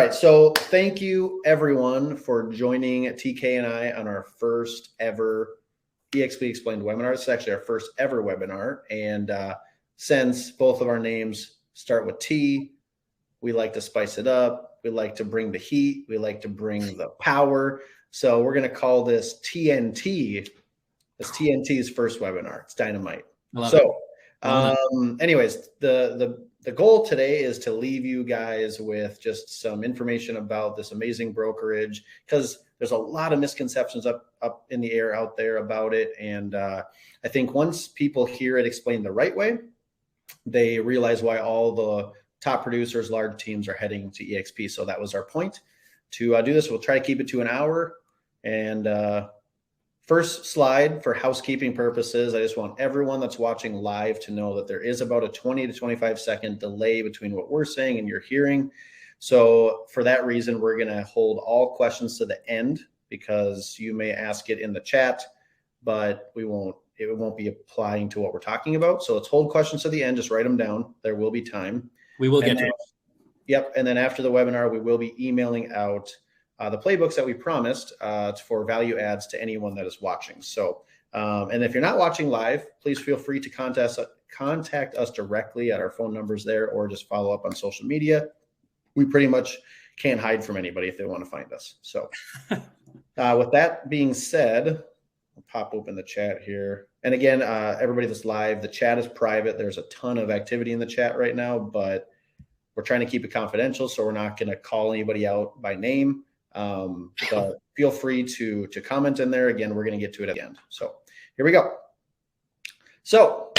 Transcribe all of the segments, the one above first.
All right, so thank you everyone for joining TK and I on our first ever eXp Explained webinar. It's actually our first ever webinar. And since both of our names start with T, we like to spice it up. We like to bring the heat. We like to bring the power. So we're going to call this TNT. It's TNT's first webinar. It's Dynamite. So anyways, the goal today is to leave you guys with just some information about this amazing brokerage, because there's a lot of misconceptions up in the air out there about it. And I think once people hear it explained the right way, they realize why all the top producers, large teams are heading to eXp. So that was our point to do this. We'll try to keep it to an hour. And first slide, for housekeeping purposes, I just want everyone that's watching live to know that there is about a 20 to 25 second delay between what we're saying and you're hearing. So for that reason, we're going to hold all questions to the end, because you may ask it in the chat, but it won't be applying to what we're talking about. So let's hold questions to the end. Just write them down. There will be time. We will get to it. Yep. And then after the webinar, we will be emailing out the playbooks that we promised for value adds to anyone that is watching. So, and if you're not watching live, please feel free to contact us directly at our phone numbers there, or just follow up on social media. We pretty much can't hide from anybody if they want to find us. So with that being said, I'll pop open the chat here. And again, everybody that's live, the chat is private. There's a ton of activity in the chat right now, but we're trying to keep it confidential. So we're not going to call anybody out by name. But feel free to comment in there. Again, we're going to get to it at the end. So here we go. So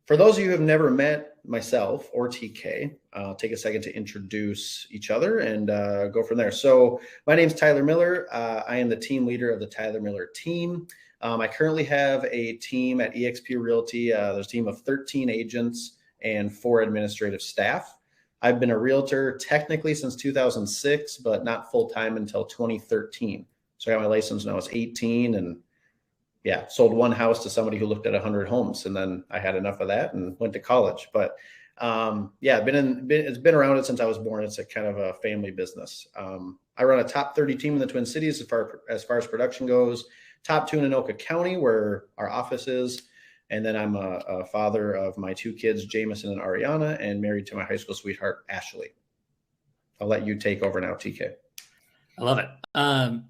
for those of you who have never met myself or TK, I'll take a second to introduce each other and go from there. So my name is Tyler Miller. I am the team leader of the Tyler Miller team. I currently have a team at eXp Realty. There's a team of 13 agents and 4 administrative staff. I've been a realtor technically since 2006, but not full-time until 2013. So I got my license when I was 18, and yeah, sold one house to somebody who looked at 100 homes. And then I had enough of that and went to college. But yeah, it's been around it since I was born. It's a kind of a family business. I run a top 30 team in the Twin Cities as far as production goes, top 2 in Anoka County, where our office is. And then I'm a father of my 2 kids, Jameson and Ariana, and married to my high school sweetheart, Ashley. I'll let you take over now, TK. I love it.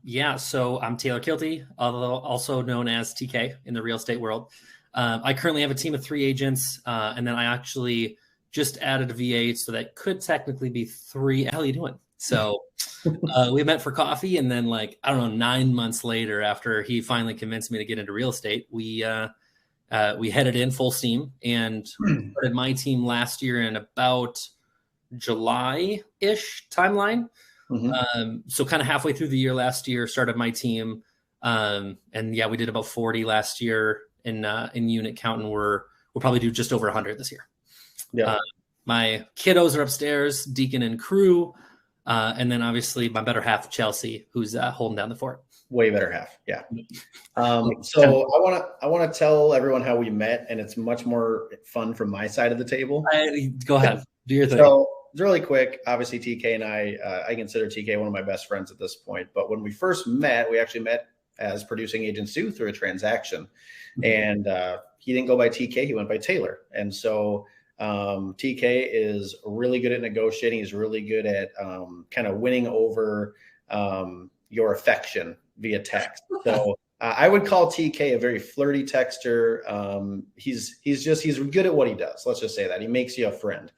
Yeah, so I'm Taylor Kielty, also known as TK in the real estate world. I currently have a team of 3 agents, and then I actually just added a V8, so that could technically be 3. How are you doing? So we met for coffee, and then 9 months later, after he finally convinced me to get into real estate, we headed in full steam and started my team last year in about July-ish timeline. Mm-hmm. So kind of halfway through the year last year, started my team. And yeah, we did about 40 last year in unit count, and we'll probably do just over 100 this year. Yeah. My kiddos are upstairs, Deacon and crew. And then obviously my better half, Chelsea, who's holding down the fort. Way better half. Yeah. So I want to tell everyone how we met, and it's much more fun from my side of the table. Go ahead. Do your thing. So it's really quick. Obviously TK and I consider TK one of my best friends at this point, but when we first met, we actually met as producing agents do through a transaction. Mm-hmm. And he didn't go by TK, he went by Taylor. And so TK is really good at negotiating. He's really good at kind of winning over your affection via text. So I would call TK a very flirty texter. He's good at what he does. Let's just say that. He makes you a friend.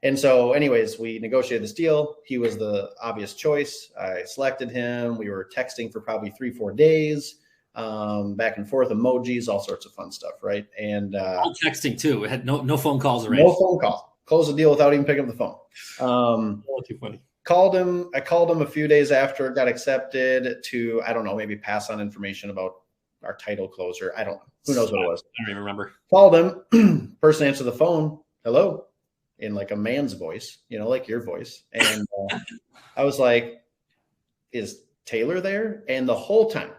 And so anyways, we negotiated this deal. He was the obvious choice. I selected him. We were texting for probably 3-4 days, back and forth, emojis, all sorts of fun stuff. Right. And all texting too. We had no phone calls arranged. No phone call. Closed the deal without even picking up the phone. Too funny. I called him a few days after it got accepted to, I don't know, maybe pass on information about our title closer. I don't know. Who knows what it was? I don't even remember. Called him. Person answered the phone. Hello. In like a man's voice, like your voice. And I was like, is Taylor there? And the whole time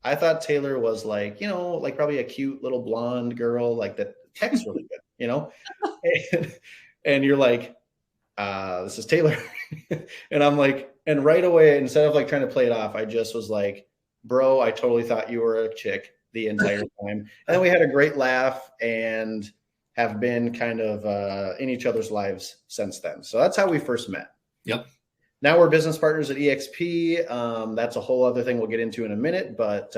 I thought Taylor was like probably a cute little blonde girl, like that text really good, and you're like, this is Taylor. And I'm like, and right away, instead of like trying to play it off, I just was like, bro, I totally thought you were a chick the entire time. And then we had a great laugh and have been kind of in each other's lives since then. So that's how we first met. Yep. Now we're business partners at eXp. That's a whole other thing we'll get into in a minute, but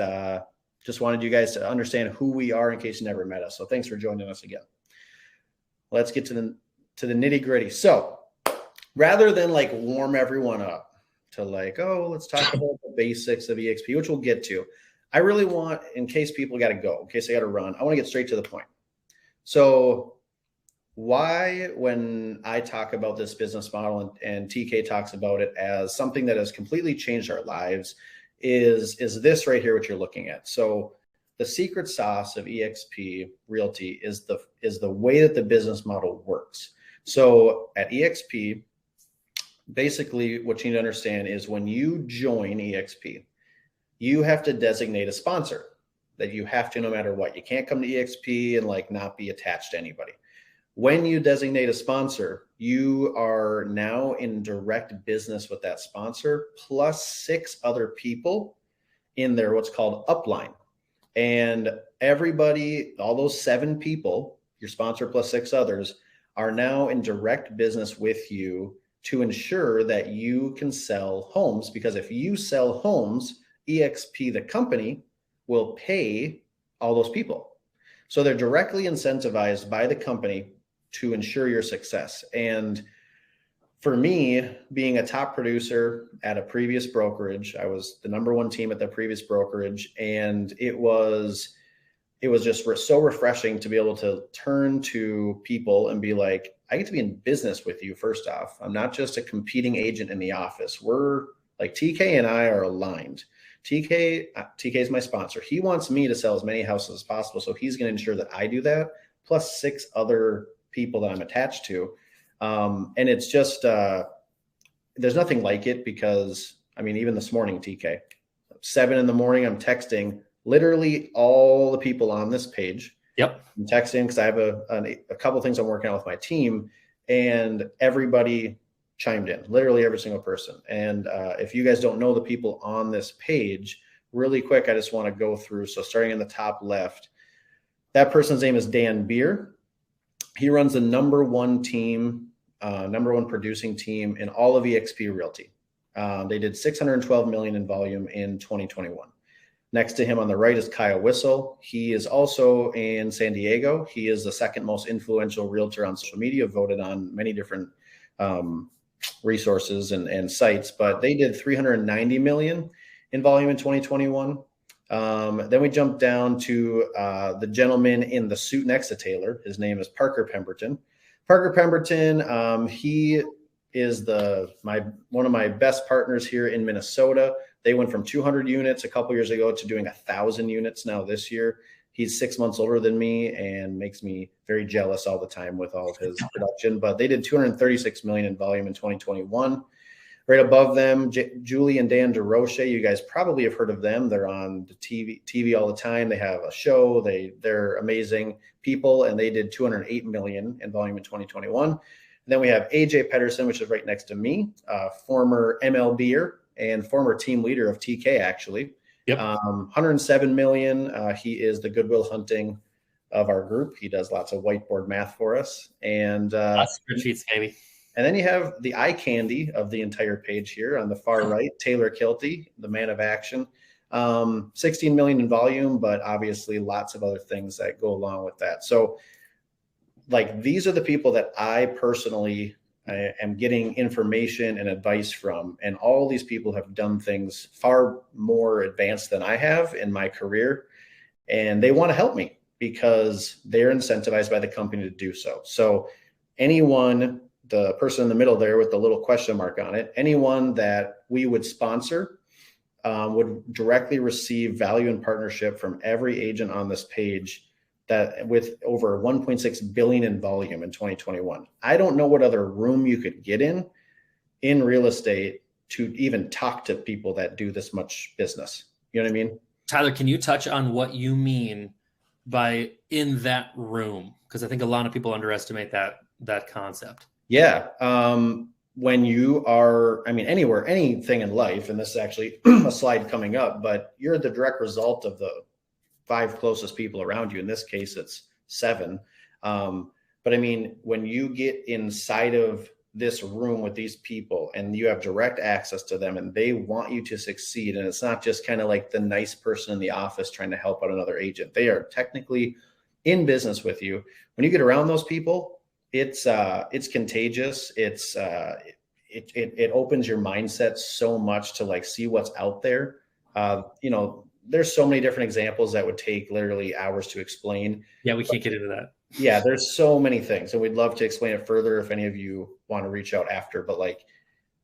just wanted you guys to understand who we are in case you never met us. So thanks for joining us again. Let's get to the nitty gritty. So rather than like warm everyone up to like, oh, let's talk about the basics of eXp, which we'll get to. I really want, in case people got to go, in case they got to run, I want to get straight to the point. So why, when I talk about this business model and TK talks about it as something that has completely changed our lives, is this right here, what you're looking at. So the secret sauce of eXp Realty is the way that the business model works. So at eXp, basically what you need to understand is when you join eXp, you have to designate a sponsor that you have to, no matter what. You can't come to eXp and like not be attached to anybody. When you designate a sponsor, you are now in direct business with that sponsor plus 6 other people in their what's called upline. And everybody, all those 7 people, your sponsor plus 6 others, are now in direct business with you to ensure that you can sell homes. Because if you sell homes, eXp, the company, will pay all those people. So they're directly incentivized by the company to ensure your success. And for me, being a top producer at a previous brokerage, I was the #1 team at the previous brokerage. And it was just so refreshing to be able to turn to people and be like, I get to be in business with you. First off, I'm not just a competing agent in the office. We're like, TK and I are aligned. TK is my sponsor. He wants me to sell as many houses as possible. So he's going to ensure that I do that, plus 6 other people that I'm attached to. And it's just, there's nothing like it because, I mean, even this morning, TK, 7 in the morning, I'm texting literally all the people on this page. Yep. I'm texting because I have a couple of things I'm working on with my team, and everybody chimed in, literally every single person. And if you guys don't know the people on this page, really quick, I just want to go through. So starting in the top left, that person's name is Dan Beer. He runs the #1 team, #1 producing team in all of eXp Realty. They did $612 million in volume in 2021. Next to him on the right is Kyle Whistle. He is also in San Diego. He is the 2nd most influential realtor on social media, voted on many different resources and sites, but they did $390 million in volume in 2021. Then we jump down to the gentleman in the suit next to Taylor. His name is Parker Pemberton. Parker Pemberton, he is one of my best partners here in Minnesota. They went from 200 units a couple years ago to doing 1,000 units now this year. He's 6 months older than me and makes me very jealous all the time with all of his production. But they did $236 million in volume in 2021. Right above them, Julie and Dan DeRoche. You guys probably have heard of them. They're on the TV all the time. They have a show. They're amazing people, and they did $208 million in volume in 2021. And then we have AJ Pedersen, which is right next to me, former MLBer and former team leader of TK, actually. Yep. $107 million. He is the Goodwill Hunting of our group. He does lots of whiteboard math for us. And lots of spreadsheets, baby. And then you have the eye candy of the entire page here on the far right, Taylor Kielty, the man of action. 16 million in volume, but obviously lots of other things that go along with that. So like, these are the people that I personally am getting information and advice from. And all these people have done things far more advanced than I have in my career. And they want to help me because they're incentivized by the company to do so. So anyone, the person in the middle there with the little question mark on it, anyone that we would sponsor would directly receive value and partnership from every agent on this page, that with over 1.6 billion in volume in 2021. I don't know what other room you could get in real estate to even talk to people that do this much business. You know what I mean? Tyler, can you touch on what you mean by in that room? Because I think a lot of people underestimate that concept. Yeah. When you are, I mean, anywhere, anything in life, and this is actually a slide coming up, but you're the direct result of the 5 closest people around you. In this case, it's 7. But I mean, when you get inside of this room with these people and you have direct access to them and they want you to succeed, and it's not just kind of like the nice person in the office trying to help out another agent. They are technically in business with you. When you get around those people, it's contagious. It opens your mindset so much to like see what's out there. There's so many different examples that would take literally hours to explain. Yeah, we can't get into that. Yeah, there's so many things, and we'd love to explain it further if any of you want to reach out after. But like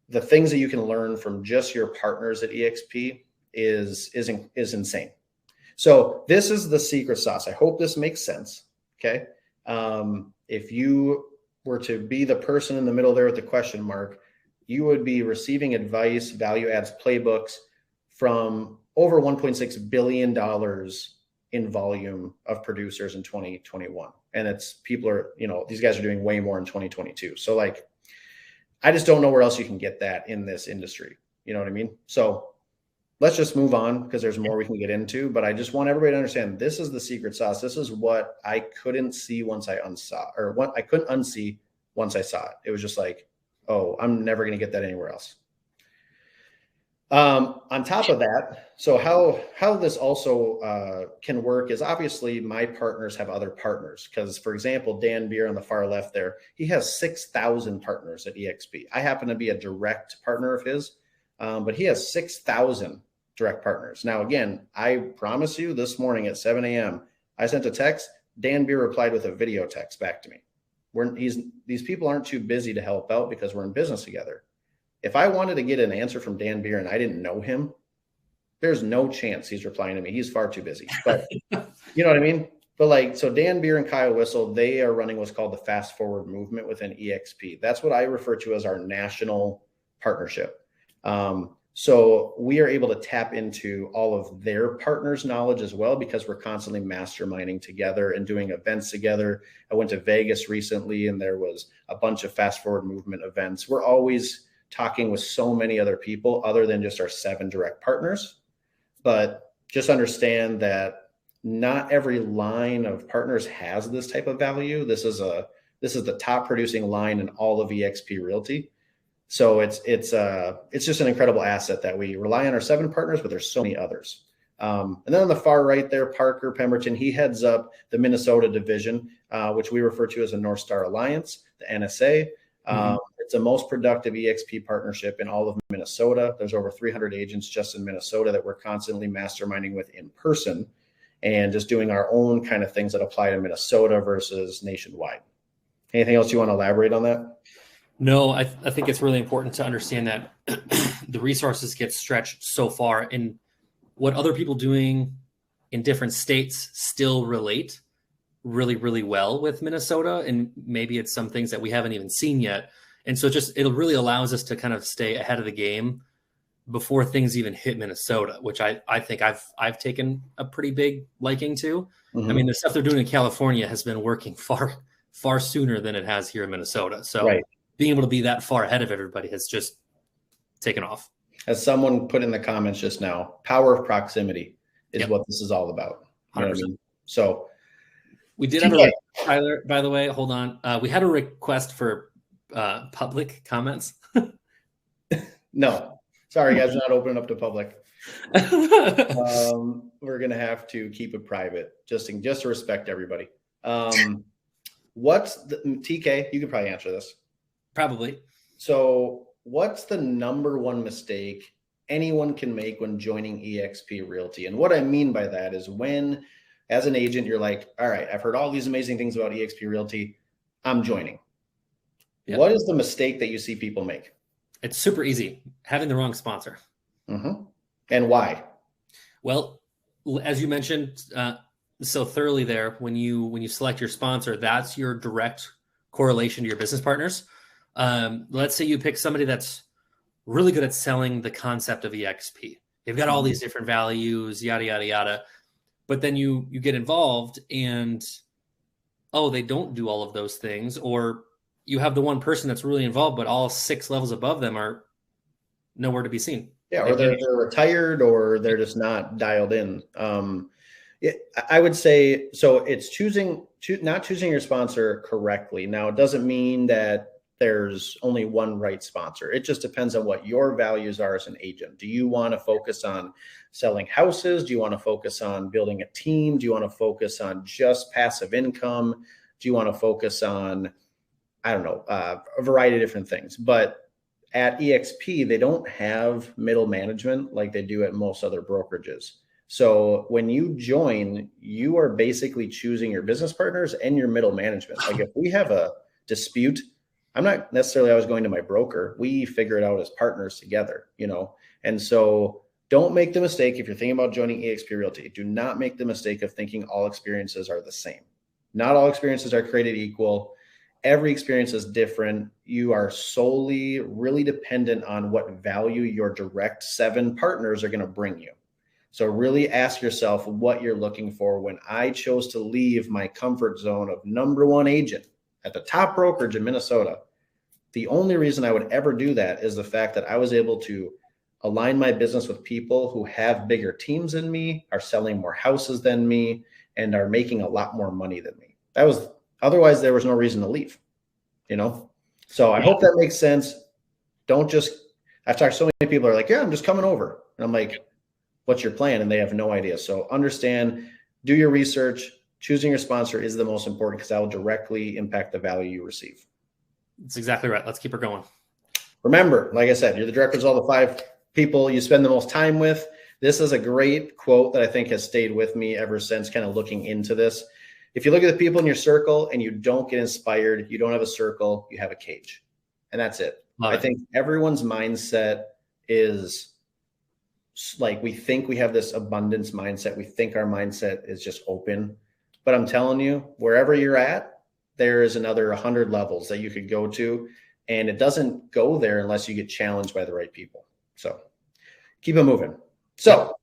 the things that you can learn from just your partners at eXp is insane. So this is the secret sauce. I hope this makes sense. Okay. If you were to be the person in the middle there with the question mark, you would be receiving advice, value adds, playbooks from over $1.6 billion in volume of producers in 2021. And these guys are doing way more in 2022. So like, I just don't know where else you can get that in this industry. You know what I mean? So let's just move on because there's more we can get into, but I just want everybody to understand this is the secret sauce. This is what I couldn't see once I unsaw, or what I couldn't unsee once I saw it. It was just like, oh, I'm never going to get that anywhere else. On top of that, so how this also can work is obviously my partners have other partners. Because, for example, Dan Beer on the far left there, he has 6,000 partners at eXp. I happen to be a direct partner of his, but he has 6,000 direct partners. Now, again, I promise you this morning at 7 a.m., I sent a text. Dan Beer replied with a video text back to me. These people aren't too busy to help out because we're in business together. If I wanted to get an answer from Dan Beer and I didn't know him, there's no chance he's replying to me. He's far too busy. But you know what I mean? But like, so Dan Beer and Kyle Whistle, they are running what's called the fast forward movement within eXp. That's what I refer to as our national partnership. So we are able to tap into all of their partners' knowledge as well, because we're constantly masterminding together and doing events together. I went to Vegas recently and there was a bunch of fast forward movement events. We're always talking with so many other people other than just our 7 direct partners. But just understand that not every line of partners has this type of value. This is the top producing line in all of eXp Realty. So it's just an incredible asset that we rely on our 7 partners, but there's so many others. And then on the far right there, Parker Pemberton, he heads up the Minnesota division, which we refer to as the North Star Alliance, the NSA. It's the most productive eXp partnership in all of Minnesota. There's over 300 agents just in Minnesota that we're constantly masterminding with in person and just doing our own kind of things that apply to Minnesota versus nationwide. Anything else you want to elaborate on that? No, I think it's really important to understand that the resources get stretched so far, and what other people doing in different states still relate really, really well with Minnesota. And maybe it's some things that we haven't even seen yet. And so it really allows us to kind of stay ahead of the game before things even hit Minnesota, which I think I've taken a pretty big liking to. I mean, the stuff they're doing in California has been working far sooner than it has here in Minnesota. So being able to be that far ahead of everybody has just taken off. As someone put in the comments just now, power of proximity is what this is all about. You know what I mean? So we did have a Tyler, by the way, hold on. We had a request for public comments. No, sorry guys, not opening up to public. We're gonna have to keep it private, just to respect everybody. What's the TK? You could probably answer this. Probably. So what's the number one mistake anyone can make when joining eXp Realty? And what I mean by that is when, as an agent, you're like, all right, I've heard all these amazing things about eXp Realty, I'm joining. Yep. What is the mistake that you see people make? It's super easy. Having the wrong sponsor. And why? Well, as you mentioned so thoroughly there, when you select your sponsor, that's your direct correlation to your business partners. Let's say you pick somebody that's really good at selling the concept of eXp. They've got all these different values, yada, yada, yada. But then you get involved and, they don't do all of those things, or you have the one person that's really involved, but all 6 levels above them are nowhere to be seen. Yeah, or they're retired, or they're just not dialed in. I would say, so it's not choosing your sponsor correctly. Now, it doesn't mean that there's only one right sponsor. It just depends on what your values are as an agent. Do you want to focus on selling houses? Do you want to focus on building a team? Do you want to focus on just passive income? Do you want to focus on, I don't know, a variety of different things? But at eXp, they don't have middle management like they do at most other brokerages. So when you join, you are basically choosing your business partners and your middle management. Like if we have a dispute, I'm not necessarily always going to my broker. We figure it out as partners together, you know? And so don't make the mistake, if you're thinking about joining eXp Realty, do not make the mistake of thinking all experiences are the same. Not all experiences are created equal. Every experience is different. You are solely really dependent on what value your direct 7 partners are going to bring you. So really ask yourself what you're looking for. When I chose to leave my comfort zone of #1 agent at the top brokerage in Minnesota, the only reason I would ever do that is the fact that I was able to align my business with people who have bigger teams than me, are selling more houses than me, and are making a lot more money than me. Otherwise there was no reason to leave, you know? So I hope that makes sense. I've talked to so many people are like, yeah, I'm just coming over. And I'm like, what's your plan? And they have no idea. So understand, do your research. Choosing your sponsor is the most important because that will directly impact the value you receive. That's exactly right. Let's keep her going. Remember, like I said, you're the direct result of 5 people you spend the most time with. This is a great quote that I think has stayed with me ever since kind of looking into this. If you look at the people in your circle and you don't get inspired, you don't have a circle, you have a cage. And that's it. I think everyone's mindset is like, we think we have this abundance mindset. We think our mindset is just open. But I'm telling you, wherever you're at, there is another 100 levels that you could go to. And it doesn't go there unless you get challenged by the right people. So keep it moving. So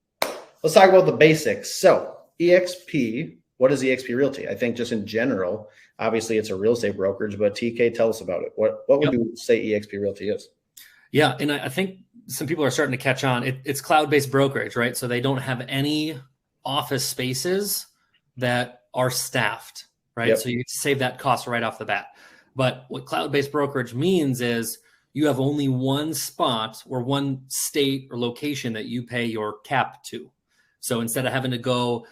let's talk about the basics. So eXp, what is eXp Realty? I think just in general, obviously it's a real estate brokerage, but TK, tell us about it. What would you say eXp Realty is? Yeah. And I think some people are starting to catch on. It's cloud-based brokerage, right? So they don't have any office spaces that are staffed, right? Yep. So you save that cost right off the bat. But what cloud-based brokerage means is you have only one spot or one state or location that you pay your cap to. So instead of having to go,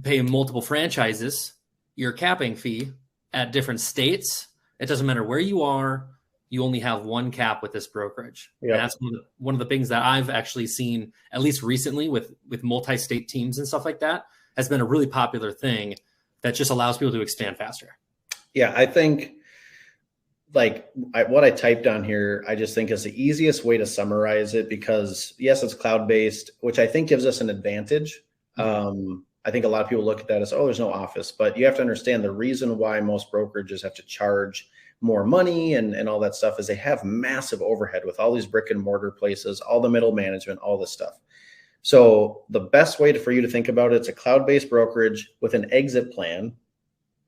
pay multiple franchises, your capping fee at different states, it doesn't matter where you are, you only have one cap with this brokerage. Yep. And that's one of the things that I've actually seen, at least recently with multi-state teams and stuff like that, has been a really popular thing that just allows people to expand faster. Yeah, I think what I typed on here, I just think is the easiest way to summarize it, because yes, it's cloud-based, which I think gives us an advantage. Mm-hmm. I think a lot of people look at that as, oh, there's no office, but you have to understand the reason why most brokerages have to charge more money and all that stuff is they have massive overhead with all these brick and mortar places, all the middle management, all this stuff. So the best way for you to think about it's a cloud-based brokerage with an exit plan.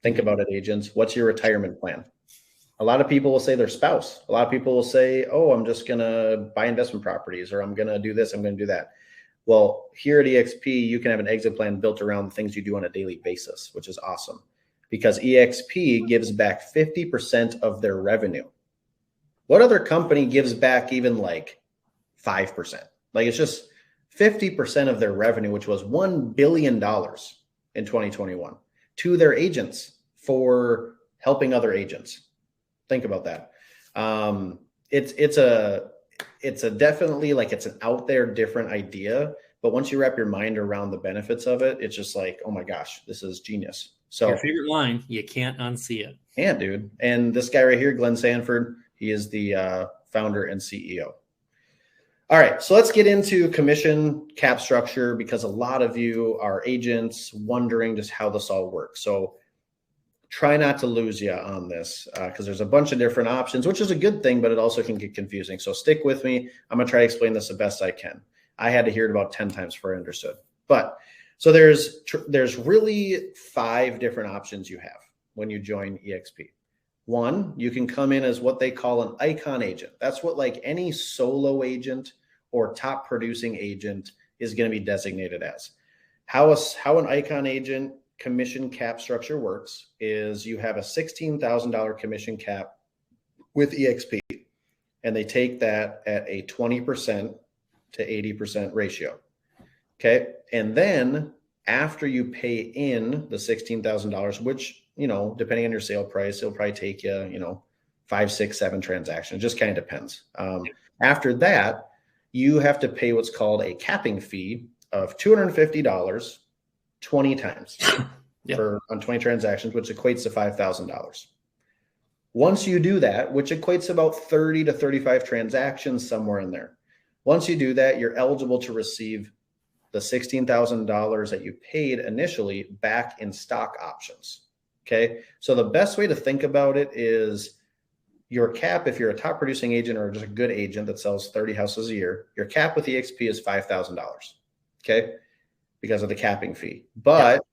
Think about it, agents. What's your retirement plan? A lot of people will say their spouse. A lot of people will say, oh, I'm just going to buy investment properties, or I'm going to do this, I'm going to do that. Well, here at eXp, you can have an exit plan built around the things you do on a daily basis, which is awesome, because eXp gives back 50% of their revenue. What other company gives back even like 5%? Like, it's just 50% of their revenue, which was $1 billion in 2021, to their agents for helping other agents. Think about that. It's a definitely, like, it's an out there different idea, but once you wrap your mind around the benefits of it, it's just like, oh my gosh, this is genius. So your favorite line, you can't unsee it. Yeah, dude. And this guy right here, Glenn Sanford, he is the founder and CEO. All right, so let's get into commission cap structure, because a lot of you are agents wondering just how this all works. So try not to lose you on this, because there's a bunch of different options, which is a good thing, but it also can get confusing. So stick with me. I'm going to try to explain this the best I can. I had to hear it about 10 times before I understood. But so there's really 5 different options you have when you join eXp. One, you can come in as what they call an icon agent. That's what like any solo agent or top producing agent is going to be designated as. How an icon agent commission cap structure works is you have a $16,000 commission cap with eXp, and they take that at a 20% to 80% ratio. Okay. And then after you pay in the $16,000, which, you know, depending on your sale price, it'll probably take you, you know, 5, 6, 7 transactions. It just kind of depends. After that, you have to pay what's called a capping fee of $250 20 times on 20 transactions, which equates to $5,000. Once you do that, which equates to about 30 to 35 transactions, somewhere in there. Once you do that, you're eligible to receive the $16,000 that you paid initially back in stock options. Okay. So the best way to think about it is your cap, if you're a top producing agent or just a good agent that sells 30 houses a year, your cap with eXp is $5,000. Okay. Because of the capping fee. But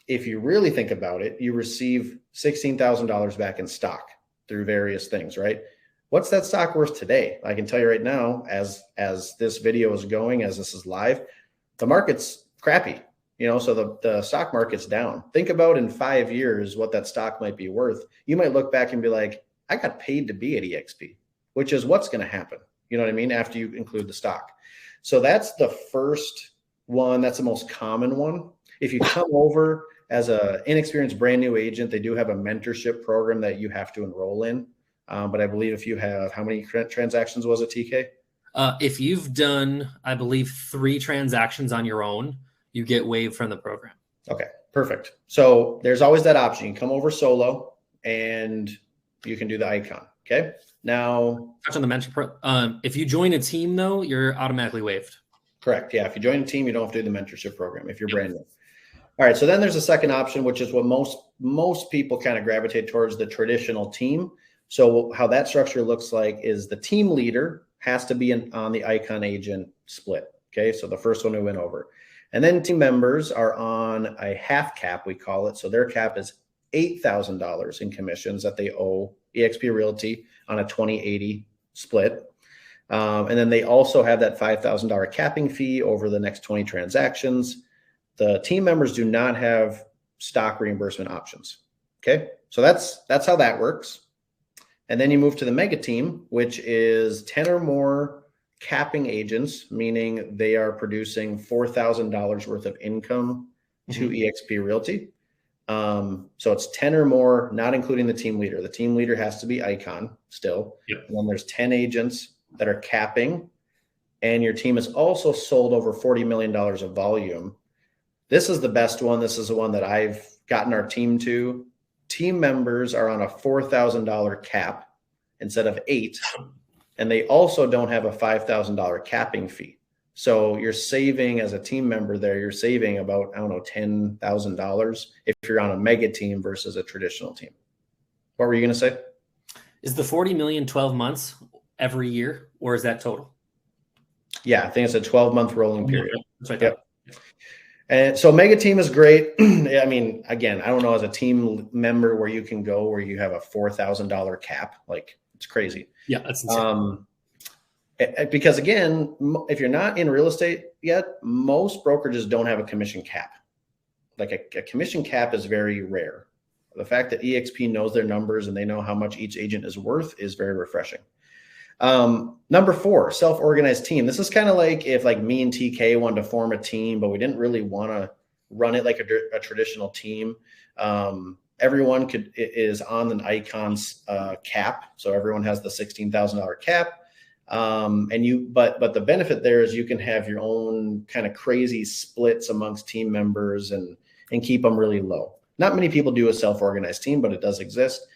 if you really think about it, you receive $16,000 back in stock through various things, right? What's that stock worth today? I can tell you right now, as this video is going, as this is live, the market's crappy, you know, so the stock market's down. Think about in 5 years what that stock might be worth. You might look back and be like, I got paid to be at eXp, which is what's going to happen. You know what I mean? After you include the stock. So that's the first one. That's the most common one. If you come over as an inexperienced brand new agent, they do have a mentorship program that you have to enroll in. But I believe if you have, how many transactions was it, TK? If you've done, I believe, 3 transactions on your own, you get waived from the program. Okay, perfect. So there's always that option. You can come over solo and you can do the icon. Okay. Now, touch on the mentorship. If you join a team, though, you're automatically waived. Correct. Yeah. If you join a team, you don't have to do the mentorship program if you're brand new. All right. So then there's a second option, which is what most people kind of gravitate towards, the traditional team. So how that structure looks like is the team leader has to be on the icon agent split. Okay. So the first one we went over. And then team members are on a half cap, we call it. So their cap is $8,000 in commissions that they owe eXp Realty on a 20/80 split. And then they also have that $5,000 capping fee over the next 20 transactions. The team members do not have stock reimbursement options. Okay. So that's how that works. And then you move to the mega team, which is 10 or more capping agents, meaning they are producing $4,000 worth of income to eXp Realty. So it's 10 or more, not including the team leader. The team leader has to be icon still. Yep. And then there's 10 agents that are capping, and your team has also sold over $40 million of volume. This is the best one. This is the one that I've gotten our team to. Team members are on a $4,000 cap instead of $8,000, and they also don't have a $5,000 capping fee. So you're saving, as a team member there, you're saving about, I don't know, $10,000 if you're on a mega team versus a traditional team. What were you going to say? Is the 40 million 12 months every year, or is that total? Yeah, I think it's a 12-month rolling period. That's what I thought. Yep. And so mega team is great. I mean, again, I don't know, as a team member where you can go where you have a $4,000 cap, like it's crazy. Yeah, that's insane. Because again, if you're not in real estate yet, most brokerages don't have a commission cap. Like a commission cap is very rare. The fact that eXp knows their numbers and they know how much each agent is worth is very refreshing. Number 4, self-organized team. This is kind of like if like me and TK wanted to form a team, but we didn't really want to run it like a traditional team. Everyone is on an icon's cap. So everyone has the $16,000 cap. But the benefit there is you can have your own kind of crazy splits amongst team members and keep them really low. Not many people do a self-organized team, but it does exist.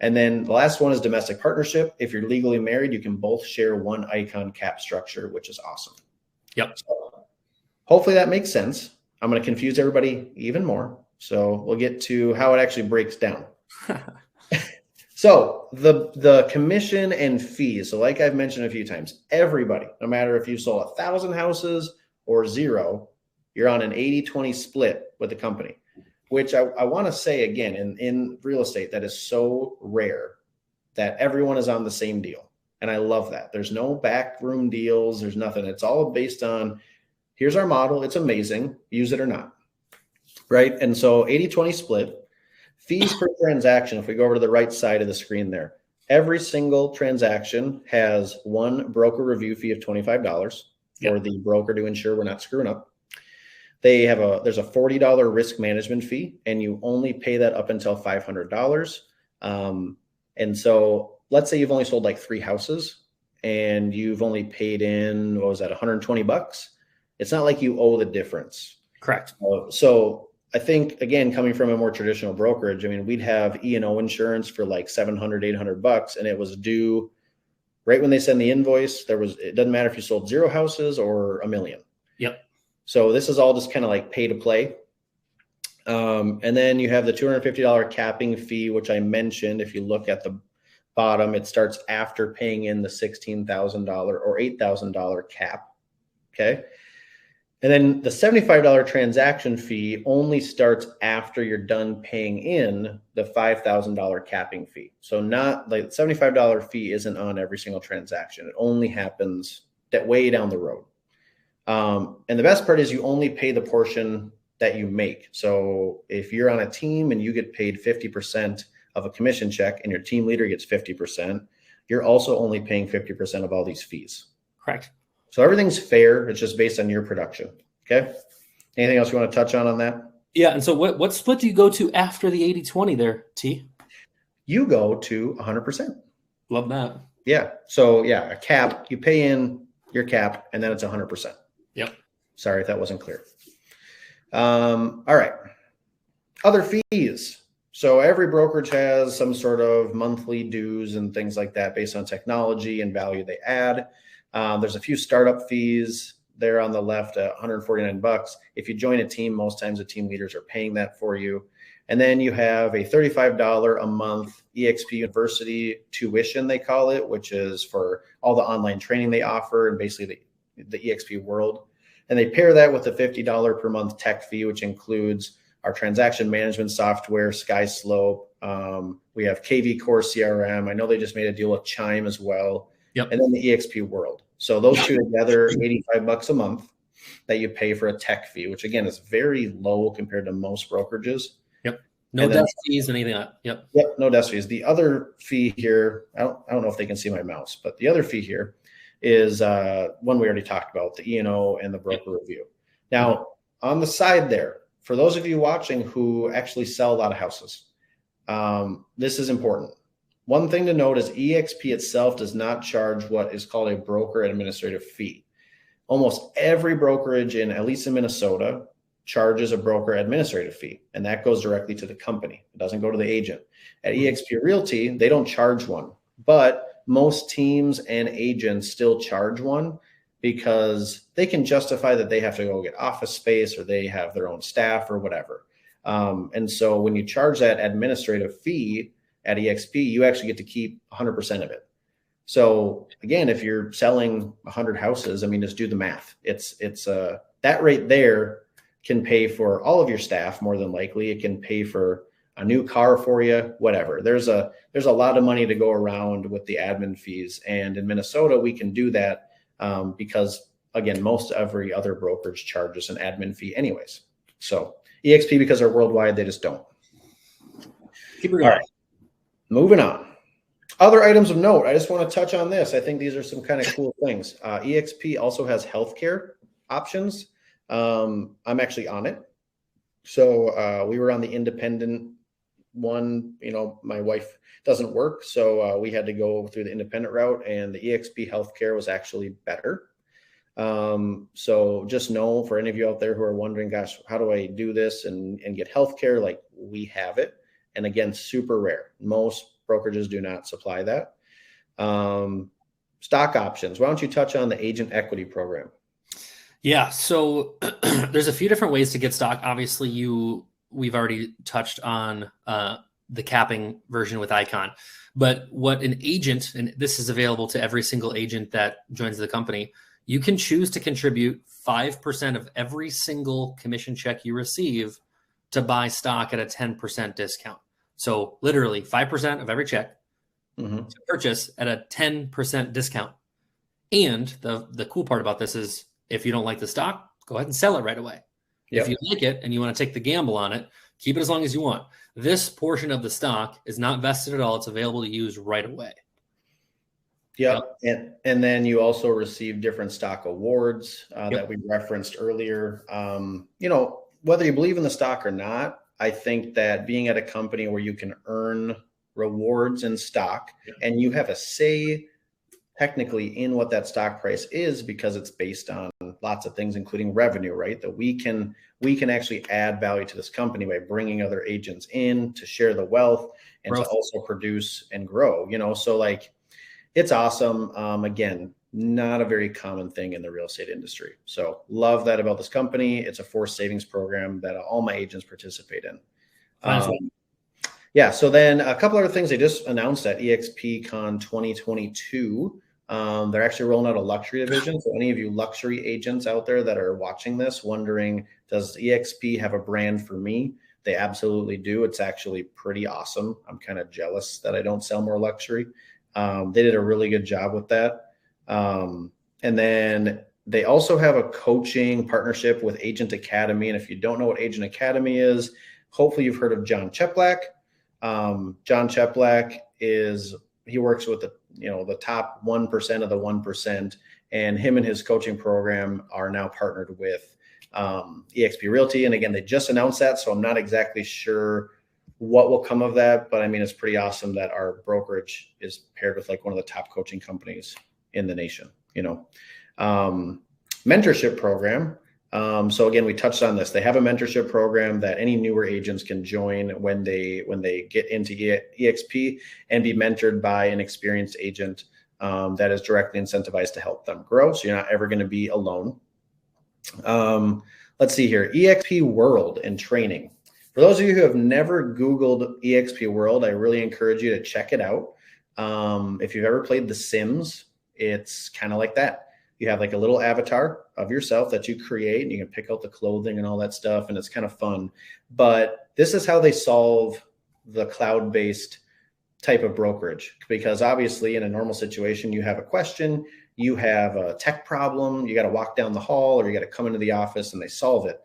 And then the last one is domestic partnership. If you're legally married, you can both share one icon cap structure, which is awesome. Yep. So hopefully that makes sense. I'm going to confuse everybody even more. So we'll get to how it actually breaks down. So the commission and fees. So like I've mentioned a few times, everybody, no matter if you sold 1,000 houses or 0, you're on an 80-20 split with the company, which I want to say again, in real estate, that is so rare. that everyone is on the same deal. And I love that. There's no backroom deals. There's nothing. It's all based on, here's our model. It's amazing. Use it or not. Right. And so 80-20 split, fees per transaction. If we go over to the right side of the screen there, every single transaction has one broker review fee of $25 for the broker to ensure we're not screwing up. There's a $40 risk management fee, and you only pay that up until $500. And so let's say you've only sold like 3 houses and you've only paid in, what was that, $120? It's not like you owe the difference. Correct. So I think, again, coming from a more traditional brokerage, I mean, we'd have E&O insurance for like $700, $800, and it was due right when they send the invoice. It doesn't matter if you sold 0 houses or 1 million. Yep. So this is all just kind of like pay to play. And then you have the $250 capping fee, which I mentioned. If you look at the bottom, it starts after paying in the $16,000 or $8,000 cap. Okay. And then the $75 transaction fee only starts after you're done paying in the $5,000 capping fee. So not like $75 fee isn't on every single transaction. It only happens that way down the road. And the best part is you only pay the portion that you make. So if you're on a team and you get paid 50% of a commission check and your team leader gets 50%, you're also only paying 50% of all these fees. Correct. So everything's fair. It's just based on your production. Okay. Anything else you want to touch on that? Yeah. And so what split do you go to after the 80-20 there, T? You go to 100%. Love that. Yeah. So yeah, a cap, you pay in your cap and then it's 100%. Yep. Sorry if that wasn't clear. All right. Other fees. So every brokerage has some sort of monthly dues and things like that based on technology and value they add. There's a few startup fees there on the left at $149. If you join a team, most times the team leaders are paying that for you. And then you have a $35 a month eXp University tuition, they call it, which is for all the online training they offer and basically the eXp world. And they pair that with the $50 per month tech fee, which includes our transaction management software, SkySlope. We have KV Core CRM. I know they just made a deal with Chime as well. Yep. And then the eXp world. So those two together, $85 a month that you pay for a tech fee, which again is very low compared to most brokerages. Yep. No desk fees, anything like that. Yep. Yep. No desk fees. The other fee here, I don't know if they can see my mouse, but the other fee here is one we already talked about, the E&O and the broker review. Now, on the side there, for those of you watching who actually sell a lot of houses, this is important. One thing to note is eXp itself does not charge what is called a broker administrative fee. Almost every brokerage at least in Minnesota, charges a broker administrative fee, and that goes directly to the company. It doesn't go to the agent. At eXp Realty, they don't charge one, but most teams and agents still charge one because they can justify that they have to go get office space or they have their own staff or whatever. And so when you charge that administrative fee at eXp, you actually get to keep 100% of it. So again, if you're selling 100 houses, I mean, just do the math. It's that rate there can pay for all of your staff more than likely. It can pay for a new car for you, whatever. There's a lot of money to go around with the admin fees. And in Minnesota, we can do that because, again, most every other brokerage charges an admin fee anyways. So eXp, because they're worldwide, they just don't. Keep it going. All right, moving on. Other items of note, I just want to touch on this. I think these are some kind of cool things. eXp also has healthcare options. I'm actually on it. So we were on the independent one. You know, my wife doesn't work, so we had to go through the independent route, and the eXp healthcare was actually better. So just know, for any of you out there who are wondering, gosh, how do I do this and get healthcare? Like, we have it. And again, super rare. Most brokerages do not supply that. Stock options. Why don't you touch on the agent equity program? Yeah. So there's a few different ways to get stock. Obviously, we've already touched on the capping version with Icon, but what an agent, and this is available to every single agent that joins the company, you can choose to contribute 5% of every single commission check you receive to buy stock at a 10% discount. So literally 5% of every check, Mhm. to purchase at a 10% discount. And the cool part about this is if you don't like the stock, go ahead and sell it right away. If you Yep. like it and you want to take the gamble on it, keep it as long as you want. This portion of the stock is not vested at all. It's available to use right away. Yep. And then you also receive different stock awards Yep. that we referenced earlier. Whether you believe in the stock or not, I think that being at a company where you can earn rewards in stock and you have a say technically in what that stock price is, because it's based on lots of things, including revenue, right? That we can actually add value to this company by bringing other agents in to share the wealth and to also produce and grow, so like, it's awesome. Again, not a very common thing in the real estate industry. So love that about this company. It's a forced savings program that all my agents participate in. Yeah. So then a couple other things they just announced at eXpCon 2022. They're actually rolling out a luxury division. So any of you luxury agents out there that are watching this, wondering, does eXp have a brand for me? They absolutely do. It's actually pretty awesome. I'm kind of jealous that I don't sell more luxury. They did a really good job with that. And then they also have a coaching partnership with Agent Academy. And if you don't know what Agent Academy is, hopefully you've heard of John Cheplack. John Cheplack he works with the top 1% of the 1%, and him and his coaching program are now partnered with eXp Realty. And again, they just announced that, so I'm not exactly sure what will come of that, but I mean, it's pretty awesome that our brokerage is paired with like one of the top coaching companies in the nation. Mentorship program. So again, we touched on this. They have a mentorship program that any newer agents can join when they get into eXp and be mentored by an experienced agent that is directly incentivized to help them grow. So you're not ever going to be alone. Let's see here, eXp World and training. For those of you who have never Googled eXp World, I really encourage you to check it out. If you've ever played The Sims, it's kind of like that. You have like a little avatar of yourself that you create, and you can pick out the clothing and all that stuff, and it's kind of fun. But this is how they solve the cloud-based type of brokerage, because obviously in a normal situation, you have a question, you have a tech problem, you got to walk down the hall or you got to come into the office and they solve it.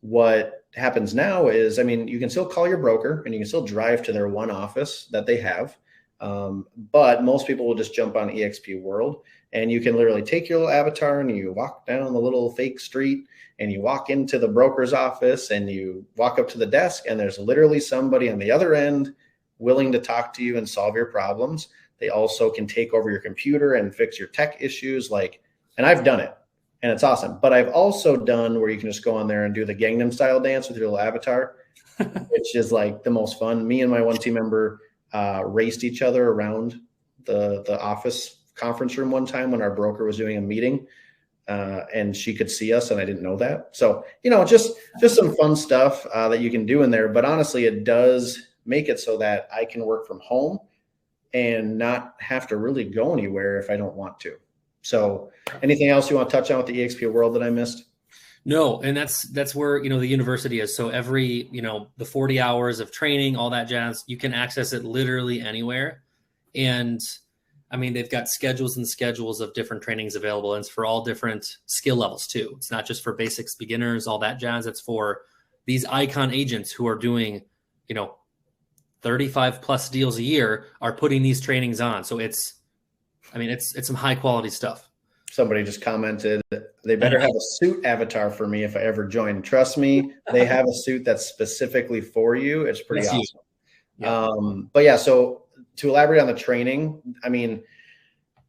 What happens now is, I mean, you can still call your broker and you can still drive to their one office that they have. But most people will just jump on eXp World, and you can literally take your little avatar and you walk down the little fake street and you walk into the broker's office and you walk up to the desk, and there's literally somebody on the other end willing to talk to you and solve your problems. They also can take over your computer and fix your tech issues. And I've done it and it's awesome. But I've also done where you can just go on there and do the Gangnam Style dance with your little avatar, which is like the most fun. Me and my one team member raced each other around the office conference room one time when our broker was doing a meeting, and she could see us and I didn't know that. So, just some fun stuff that you can do in there. But honestly, it does make it so that I can work from home and not have to really go anywhere if I don't want to. So anything else you want to touch on with the eXp World that I missed? No. And that's where, the university is. So every, the 40 hours of training, all that jazz, you can access it literally anywhere. And I mean, they've got schedules and schedules of different trainings available. And it's for all different skill levels too. It's not just for basics, beginners, all that jazz. It's for these icon agents who are doing, 35 plus deals a year, are putting these trainings on. So it's some high quality stuff. Somebody just commented, they better have a suit avatar for me if I ever join. Trust me, they have a suit that's specifically for you. It's pretty awesome. Yeah. But yeah, so to elaborate on the training, I mean,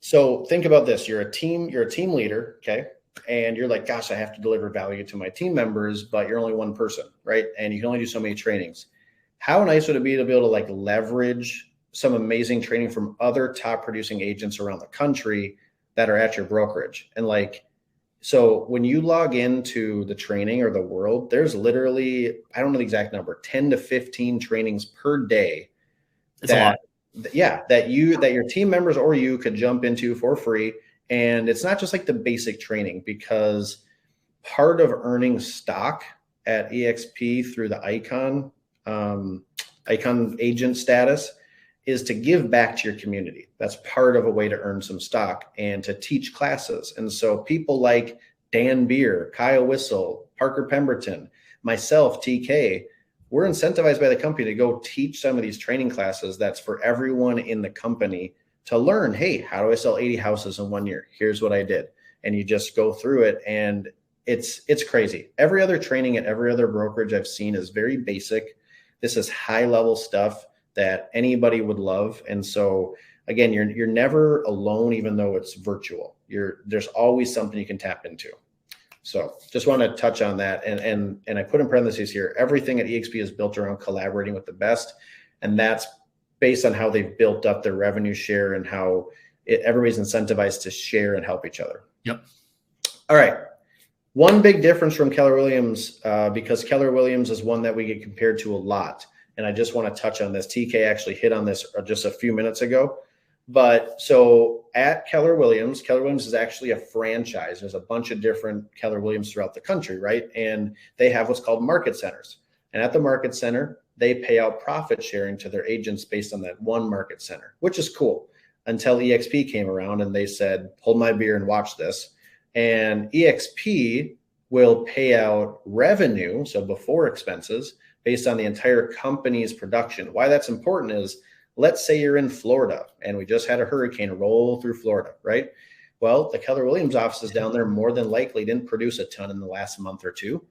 so think about this. You're a team leader, okay? And you're like, gosh, I have to deliver value to my team members, but you're only one person, right? And you can only do so many trainings. How nice would it be to be able to like leverage some amazing training from other top producing agents around the country that are at your brokerage? And so when you log into the training or the World, there's literally, I don't know the exact number, 10 to 15 trainings per day that your team members or you could jump into for free. And it's not just like the basic training, because part of earning stock at eXp through the icon agent status is to give back to your community. That's part of a way to earn some stock and to teach classes. And so people like Dan Beer, Kyle Whistle, Parker Pemberton, myself, TK, we're incentivized by the company to go teach some of these training classes that's for everyone in the company to learn, hey, how do I sell 80 houses in 1 year? Here's what I did. And you just go through it, and it's crazy. Every other training at every other brokerage I've seen is very basic. This is high level stuff that anybody would love. And so again, you're never alone, even though it's virtual. There's always something you can tap into. So just want to touch on that. And I put in parentheses here, everything at eXp is built around collaborating with the best. And that's based on how they've built up their revenue share and how everybody's incentivized to share and help each other. Yep. All right. One big difference from Keller Williams, because Keller Williams is one that we get compared to a lot. And I just want to touch on this. TK actually hit on this just a few minutes ago. But so at Keller Williams is actually a franchise. There's a bunch of different Keller Williams throughout the country, right? And they have what's called market centers. And at the market center, they pay out profit sharing to their agents based on that one market center, which is cool, until eXp came around and they said, hold my beer and watch this. And eXp will pay out revenue, so before expenses, based on the entire company's production. Why that's important is, let's say you're in Florida and we just had a hurricane roll through Florida, right? Well, the Keller Williams offices down there more than likely didn't produce a ton in the last month or two.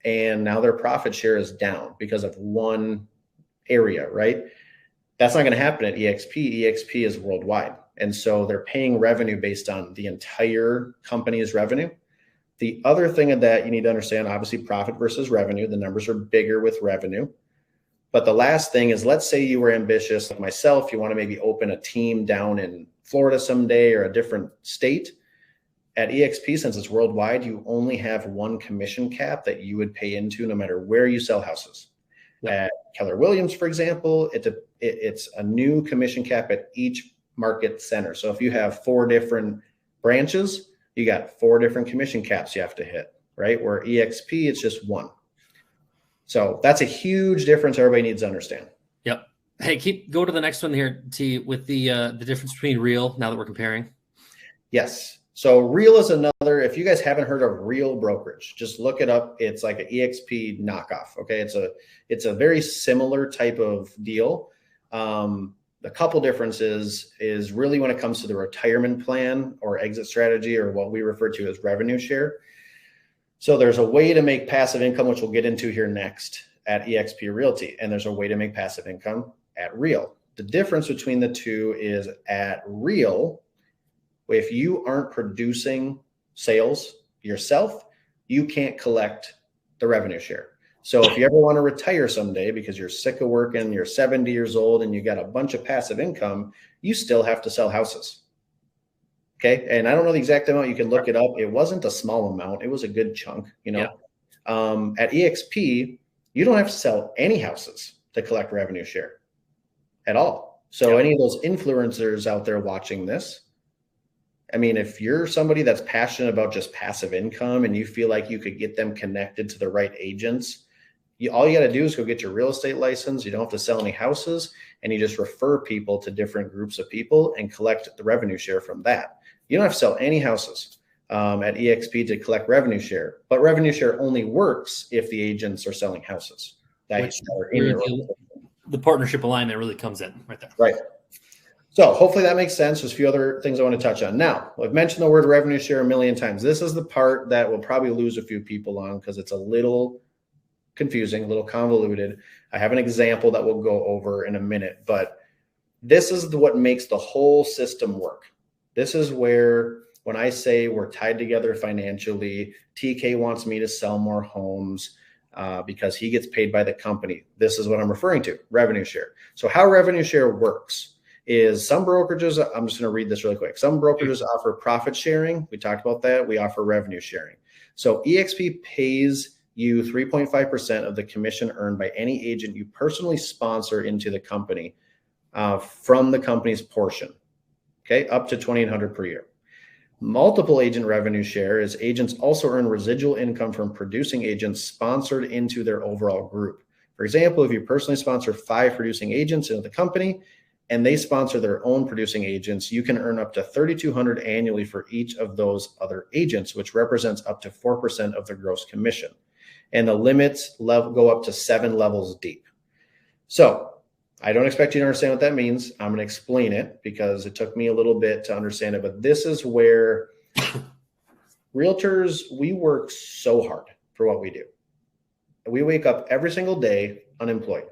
And now their profit share is down because of one area, right? That's not going to happen at eXp. eXp is worldwide. And so they're paying revenue based on the entire company's revenue. The other thing that you need to understand, obviously profit versus revenue, the numbers are bigger with revenue. But the last thing is, let's say you were ambitious like myself, you want to maybe open a team down in Florida someday or a different state. At eXp, since it's worldwide, you only have one commission cap that you would pay into no matter where you sell houses. Yep. At Keller Williams, for example, it's a new commission cap at each market center. So if you have 4 different branches, you got 4 different commission caps you have to hit, right? Where eXp, it's just one. So that's a huge difference everybody needs to understand. Yep. Hey, go to the next one here, T, with the difference between real, now that we're comparing. Yes. So real is another, if you guys haven't heard of Real Brokerage, just look it up. It's like an eXp knockoff. Okay. It's a very similar type of deal. A couple differences is really when it comes to the retirement plan or exit strategy, or what we refer to as revenue share. So there's a way to make passive income, which we'll get into here next at eXp Realty. And there's a way to make passive income at Real. The difference between the two is at Real, if you aren't producing sales yourself, you can't collect the revenue share. So if you ever want to retire someday because you're sick of working, you're 70 years old and you got a bunch of passive income, you still have to sell houses. Okay. And I don't know the exact amount. You can look it up. It wasn't a small amount. It was a good chunk, you know. Yeah. At eXp, you don't have to sell any houses to collect revenue share at all. So any of those influencers out there watching this, I mean, if you're somebody that's passionate about just passive income and you feel like you could get them connected to the right agents, all you got to do is go get your real estate license. You don't have to sell any houses, and you just refer people to different groups of people and collect the revenue share from that. You don't have to sell any houses at eXp to collect revenue share, but revenue share only works if the agents are selling houses. The partnership alignment really comes in right there. Right. So hopefully that makes sense. There's a few other things I want to touch on. Now, I've mentioned the word revenue share a million times. This is the part that will probably lose a few people on because it's a little confusing, a little convoluted. I have an example that we'll go over in a minute, but this is what makes the whole system work. This is where, when I say we're tied together financially, TK wants me to sell more homes because he gets paid by the company. This is what I'm referring to, revenue share. So how revenue share works is some brokerages, I'm just going to read this really quick. Some brokerages offer profit sharing. We talked about that. We offer revenue sharing. So eXp pays you 3.5% of the commission earned by any agent you personally sponsor into the company from the company's portion. Okay, up to $2,800 per year. Multiple agent revenue share is agents also earn residual income from producing agents sponsored into their overall group. For example, if you personally sponsor 5 producing agents in the company and they sponsor their own producing agents, you can earn up to $3,200 annually for each of those other agents, which represents up to 4% of the gross commission. And the limits go up to 7 levels deep. So I don't expect you to understand what that means. I'm going to explain it because it took me a little bit to understand it, but this is where realtors, we work so hard for what we do. We wake up every single day unemployed,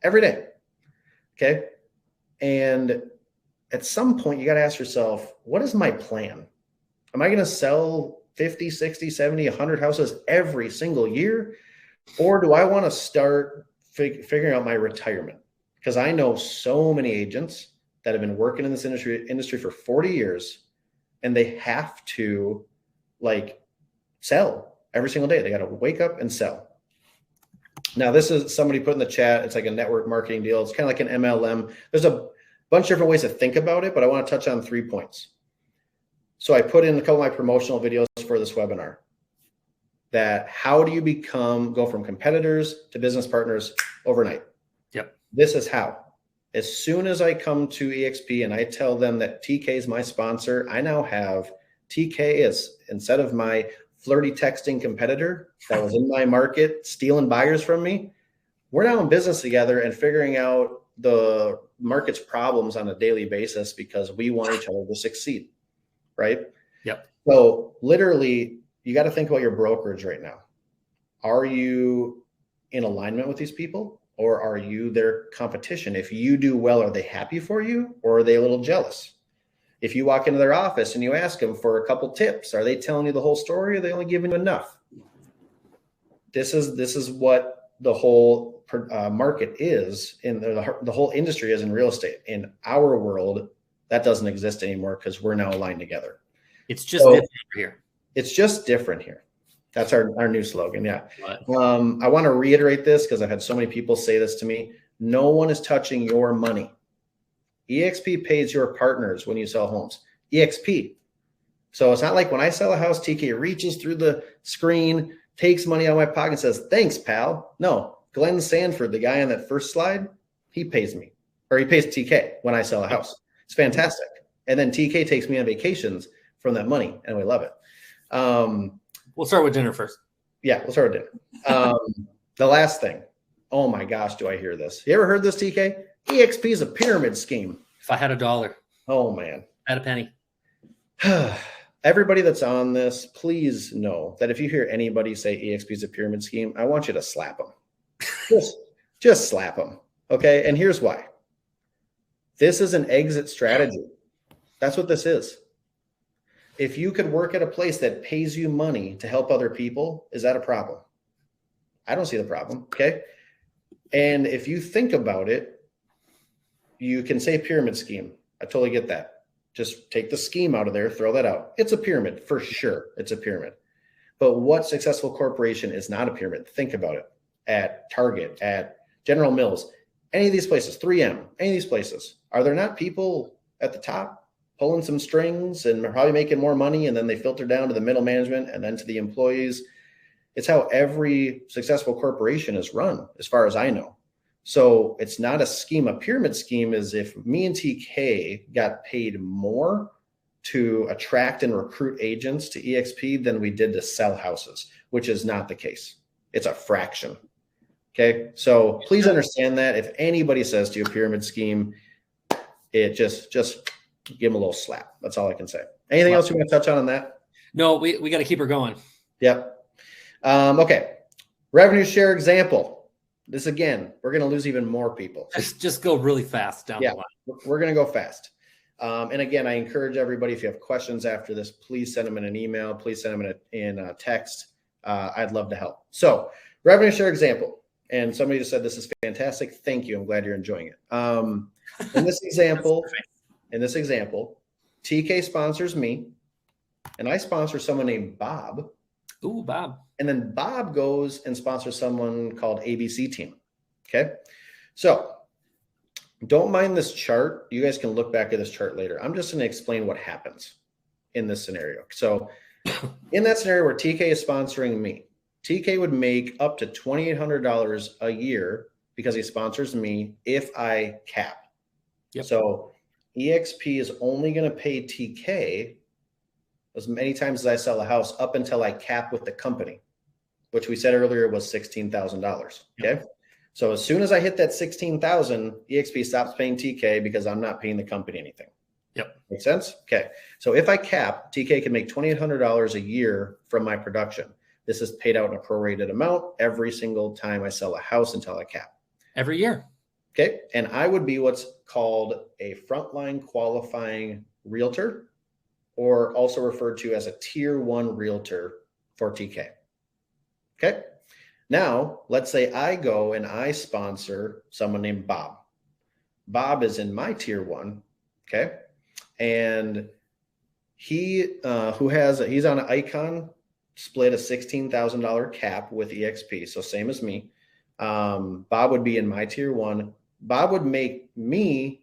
every day. Okay. And at some point you got to ask yourself, what is my plan? Am I going to sell 50, 60, 70, 100 houses every single year? Or do I want to start figuring out my retirement? Because I know so many agents that have been working in this industry for 40 years, and they have to like sell every single day. They got to wake up and sell. Now, this is somebody put in the chat. It's like a network marketing deal. It's kind of like an MLM. There's a bunch of different ways to think about it, but I want to touch on 3 points. So I put in a couple of my promotional videos for this webinar. That how do you go from competitors to business partners overnight? Yep. This is how. As soon as I come to eXp and I tell them that TK is my sponsor, I now have TK as, instead of my flirty texting competitor that was in my market stealing buyers from me, we're now in business together and figuring out the market's problems on a daily basis because we want each other to succeed, right? Yep. So literally, you got to think about your brokerage right now. Are you in alignment with these people, or are you their competition? If you do well, are they happy for you, or are they a little jealous? If you walk into their office and you ask them for a couple tips, are they telling you the whole story, or are they only giving you enough? This is what the whole market is, in the whole industry is in real estate. In our world, that doesn't exist anymore because we're now aligned together. It's just different here. It's just different here. That's our new slogan. Yeah. I want to reiterate this because I've had so many people say this to me. No one is touching your money. eXp pays your partners when you sell homes. eXp. So it's not like when I sell a house, TK reaches through the screen, takes money out of my pocket and says, thanks, pal. No, Glenn Sanford, the guy on that first slide, he pays me, or he pays TK when I sell a house. It's fantastic. And then TK takes me on vacations from that money, and we love it. We'll start with dinner first. Yeah, we'll start with dinner. The last thing. Oh my gosh, do I hear this? You ever heard this, TK? eXp is a pyramid scheme. If I had $1. Oh man. I had a penny. Everybody that's on this, please know that if you hear anybody say eXp is a pyramid scheme, I want you to slap them. Just slap them. Okay. And here's why. This is an exit strategy. That's what this is. If you could work at a place that pays you money to help other people, is that a problem? I don't see the problem. Okay. And if you think about it, you can say pyramid scheme. I totally get that. Just take the scheme out of there, throw that out. It's a pyramid for sure. It's a pyramid. But what successful corporation is not a pyramid? Think about it. At Target, at General Mills, any of these places, 3M, any of these places, are there not people at the top pulling some strings and probably making more money, and then they filter down to the middle management and then to the employees? It's how every successful corporation is run, as far as I know. So it's not a scheme. A pyramid scheme is if me and TK got paid more to attract and recruit agents to eXp than we did to sell houses, which is not the case. It's a fraction. Okay. So please understand that if anybody says to you a pyramid scheme, it just give them a little slap. That's all I can say. Anything else you want to touch on that? No, we got to keep her going. Yep. Okay. Revenue share example. This again, we're going to lose even more people. Just go really fast down the line. We're going to go fast. And again, I encourage everybody, if you have questions after this, please send them in an email. Please send them in a text. I'd love to help. So revenue share example. And somebody just said, this is fantastic. Thank you. I'm glad you're enjoying it. In this example, TK sponsors me, and I sponsor someone named Bob. Ooh, Bob. And then Bob goes and sponsors someone called ABC Team. Okay. So don't mind this chart. You guys can look back at this chart later. I'm just going to explain what happens in this scenario. So in that scenario where TK is sponsoring me, TK would make up to $2,800 a year because he sponsors me if I cap. Yep. So eXp is only going to pay TK as many times as I sell a house up until I cap with the company, which we said earlier was $16,000. Okay. So as soon as I hit that 16,000, eXp stops paying TK because I'm not paying the company anything. Yep. Make sense? Okay. So if I cap, TK can make $2,800 a year from my production. This is paid out in a prorated amount every single time I sell a house until I cap. Every year. Okay. And I would be what's called a frontline qualifying realtor, or also referred to as a tier 1 realtor for TK. Okay. Now, let's say I go and I sponsor someone named Bob. Bob is in my tier 1. Okay. And he's on an Icon split a $16,000 cap with eXp. So same as me. Bob would be in my tier 1. Bob would make me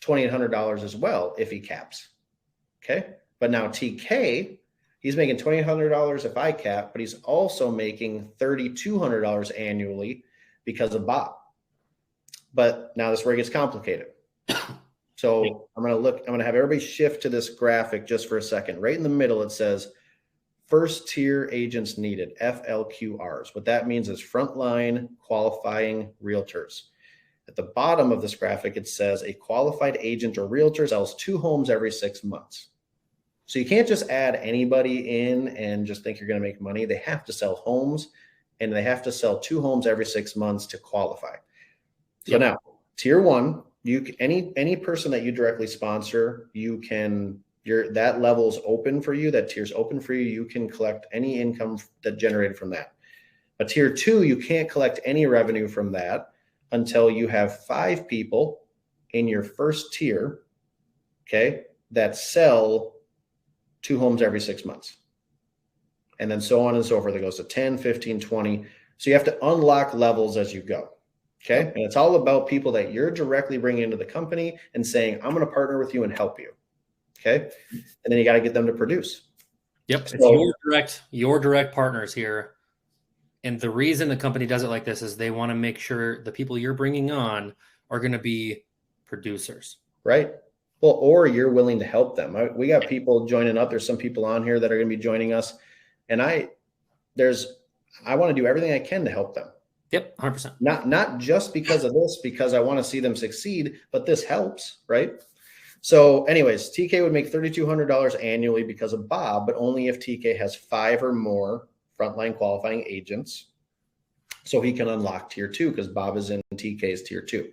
$2,800 as well if he caps. Okay. But now TK, he's making $2,800 if I cap, but he's also making $3,200 annually because of Bob. But now this is where it gets complicated. So I'm going to have everybody shift to this graphic just for a second. Right in the middle, it says first tier agents needed, FLQRs. What that means is frontline qualifying realtors. At the bottom of this graphic, it says a qualified agent or realtor sells 2 homes every 6 months. So you can't just add anybody in and just think you're going to make money. They have to sell homes, and they have to sell 2 homes every 6 months to qualify. So now tier 1, any person that you directly sponsor, that level's open for you, that tier's open for you. You can collect any income that generated from that. But tier 2, you can't collect any revenue from that until you have 5 people in your first tier, okay, that sell 2 homes every 6 months. And then so on and so forth. It goes to 10, 15, 20. So you have to unlock levels as you go. Okay. And it's all about people that you're directly bringing into the company and saying, I'm going to partner with you and help you. Okay. And then you got to get them to produce. Yep. So, it's your direct partners here. And the reason the company does it like this is they want to make sure the people you're bringing on are going to be producers. Right. Well, or you're willing to help them. We got people joining up. There's some people on here that are going to be joining us. And I want to do everything I can to help them. Yep, 100%. Not just because of this, because I want to see them succeed, but this helps, right? So anyways, TK would make $3,200 annually because of Bob, but only if TK has 5 or more frontline qualifying agents. So he can unlock tier 2 because Bob is in TK's tier 2.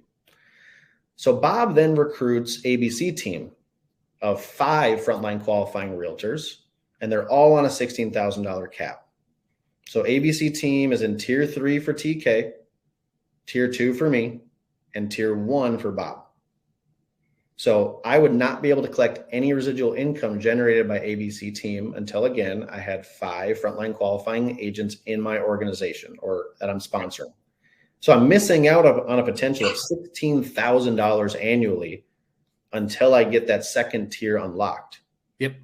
So Bob then recruits ABC team of 5 frontline qualifying realtors, and they're all on a $16,000 cap. So ABC team is in tier 3 for TK, tier 2 for me, and tier 1 for Bob. So I would not be able to collect any residual income generated by ABC team until, again, I had 5 frontline qualifying agents in my organization or that I'm sponsoring. So I'm missing out on a potential of $16,000 annually until I get that second tier unlocked. Yep.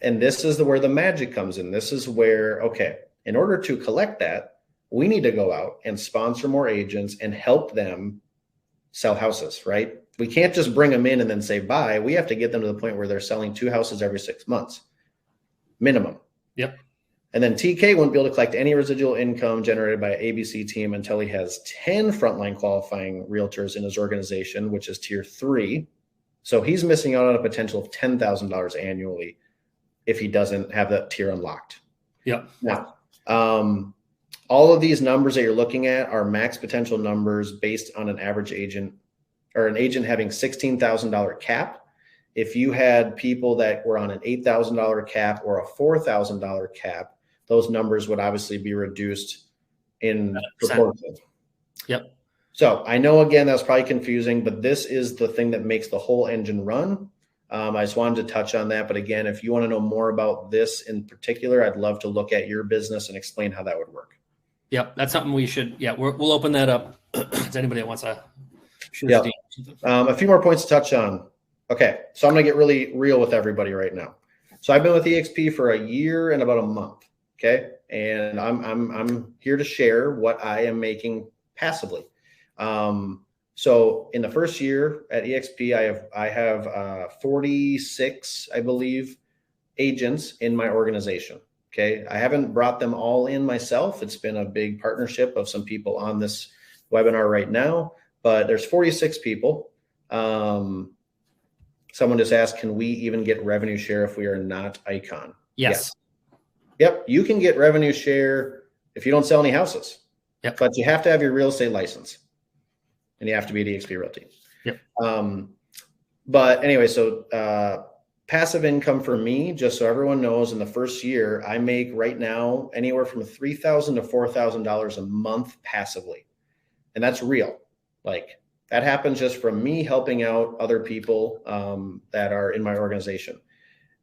And this is where the magic comes in. This is where, okay, in order to collect that, we need to go out and sponsor more agents and help them sell houses, right? We can't just bring them in and then say bye. We have to get them to the point where they're selling 2 houses every 6 months, minimum. Yep. And then TK won't be able to collect any residual income generated by ABC team until he has 10 frontline qualifying realtors in his organization, which is tier 3. So he's missing out on a potential of $10,000 annually if he doesn't have that tier unlocked. Yep. Now, all of these numbers that you're looking at are max potential numbers based on an average agent or an agent having $16,000 cap. If you had people that were on an $8,000 cap or a $4,000 cap, those numbers would obviously be reduced in proportion. Yep. So I know, again, that's probably confusing, but this is the thing that makes the whole engine run. I just wanted to touch on that. But again, if you want to know more about this in particular, I'd love to look at your business and explain how that would work. Yep. That's something we should, we'll open that up to anybody that wants to shoot yep. A few more points to touch on. Okay. So I'm going to get really real with everybody right now. So I've been with eXp for a year and about a month. Okay. And I'm here to share what I am making passively. So in the first year at eXp, I have 46, I believe, agents in my organization. Okay. I haven't brought them all in myself. It's been a big partnership of some people on this webinar right now, but there's 46 people. Someone just asked, can we even get revenue share if we are not Icon? Yes. Yep. You can get revenue share if you don't sell any houses. Yep. But you have to have your real estate license and you have to be at eXp Realty. Yep. But anyway, so passive income for me, just so everyone knows, in the first year, I make right now anywhere from $3,000 to $4,000 a month passively. And that's real. Like that happens just from me helping out other people that are in my organization.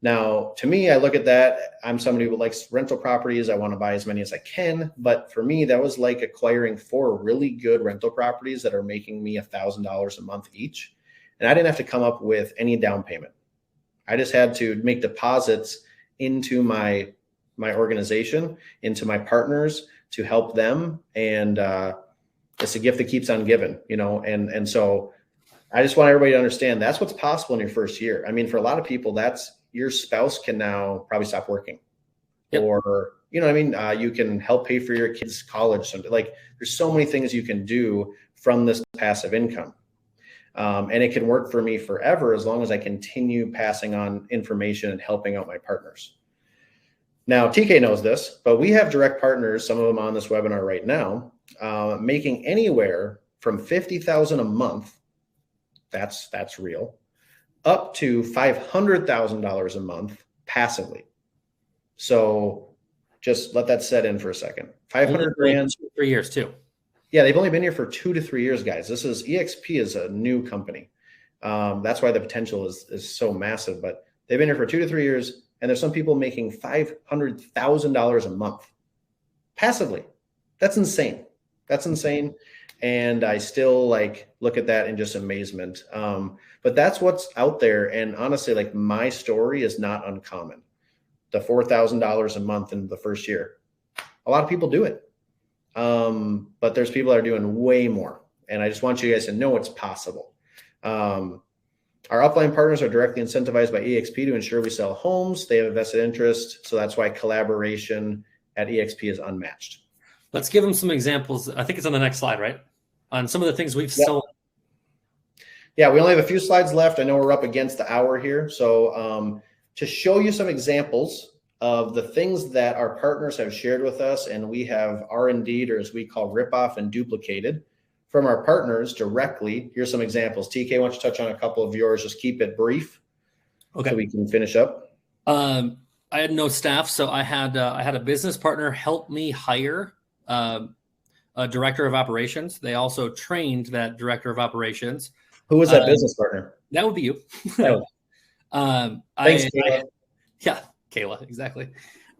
Now, to me, I look at that. I'm somebody who likes rental properties. I want to buy as many as I can. But for me, that was like acquiring 4 really good rental properties that are making me $1,000 a month each. And I didn't have to come up with any down payment. I just had to make deposits into my organization, into my partners to help them. And it's a gift that keeps on giving, you know, and so I just want everybody to understand that's what's possible in your first year. I mean, for a lot of people, that's your spouse can now probably stop working. Yep. Or, you know what I mean? You can help pay for your kids' college. Like there's so many things you can do from this passive income. And it can work for me forever as long as I continue passing on information and helping out my partners. Now, TK knows this, but we have direct partners, some of them on this webinar right now, making anywhere from $50,000 a month. That's real. Up to $500,000 a month passively. So just let that set in for a second. 500 grand. 3 years too. Yeah, they've only been here for 2 to 3 years, guys. This is eXp is a new company. That's why the potential is so massive. But they've been here for 2 to 3 years, and there's some people making $500,000 a month passively. That's insane. That's insane. And I still like look at that in just amazement. But that's what's out there. And honestly, like my story is not uncommon. The $4,000 a month in the first year. A lot of people do it. But there's people that are doing way more. And I just want you guys to know it's possible. Our upline partners are directly incentivized by eXp to ensure we sell homes. They have a vested interest. So that's why collaboration at eXp is unmatched. Let's give them some examples. I think it's on the next slide, right? On some of the things we've sold. Yeah, we only have a few slides left. I know we're up against the hour here. So to show you some examples of the things that our partners have shared with us, and we have R&D'd, or as we call rip off and duplicated from our partners directly. Here's some examples. TK, why don't you touch on a couple of yours? Just keep it brief, okay, so we can finish up. I had no staff, so I had a business partner help me hire a director of operations. They also trained that director of operations. Who was that business partner? That would be you. Thanks, Kayla. Yeah, Kayla, exactly.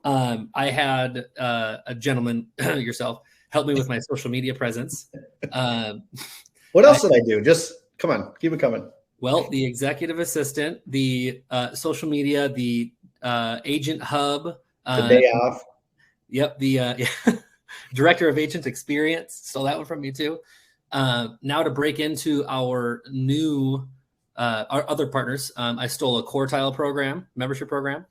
I had a gentleman, yourself, help me with my social media presence. What else did I do? Just come on, keep it coming. Well, the executive assistant, the social media, the agent hub. The day off. Yep, the director of agent experience. Stole that one from me too. Now to break into our new, our other partners, I stole a quartile program, membership program,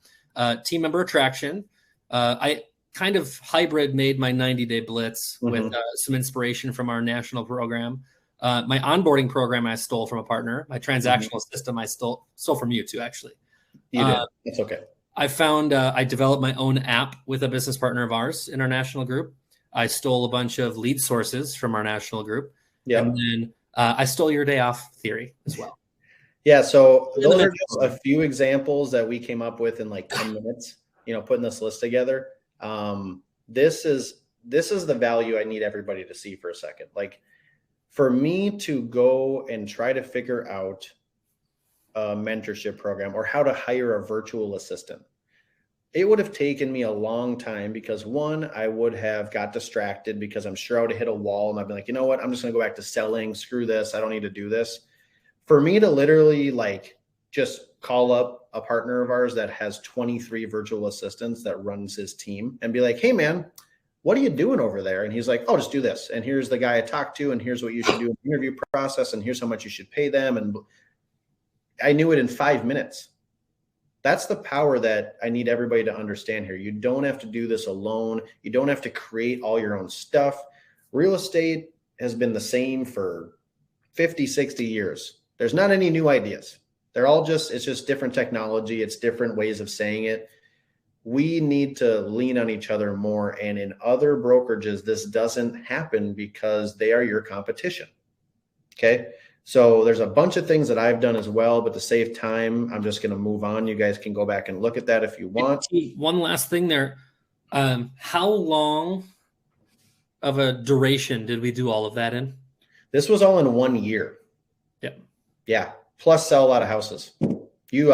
team member attraction. I kind of hybrid made my 90-day blitz with some inspiration from our national program. My onboarding program I stole from a partner. My transactional system I stole from you too, actually. You did. It's okay. I found I developed my own app with a business partner of ours in our national group. I stole a bunch of lead sources from our national group. Yeah. And then I stole your day off theory as well. Yeah. So those are just a few examples that we came up with in like 10 minutes, you know, putting this list together. This is the value I need everybody to see for a second. Like for me to go and try to figure out a mentorship program or how to hire a virtual assistant, it would have taken me a long time because one, I would have got distracted because I'm sure I would have hit a wall and I'd be like, you know what? I'm just going to go back to selling. Screw this. I don't need to do this. For me to literally like just call up a partner of ours that has 23 virtual assistants that runs his team and be like, hey man, what are you doing over there? And he's like, oh, just do this. And here's the guy I talked to, and here's what you should do in the interview process, and here's how much you should pay them. And I knew it in 5 minutes. That's the power that I need everybody to understand here. You don't have to do this alone. You don't have to create all your own stuff. Real estate has been the same for 50, 60 years. There's not any new ideas. They're all it's just different technology. It's different ways of saying it. We need to lean on each other more. And in other brokerages, this doesn't happen because they are your competition. Okay. So there's a bunch of things that I've done as well, but to save time, I'm just going to move on. You guys can go back and look at that if you want. One last thing there. How long of a duration did we do all of that in? This was all in 1 year. Yeah. Yeah. Plus sell a lot of houses. You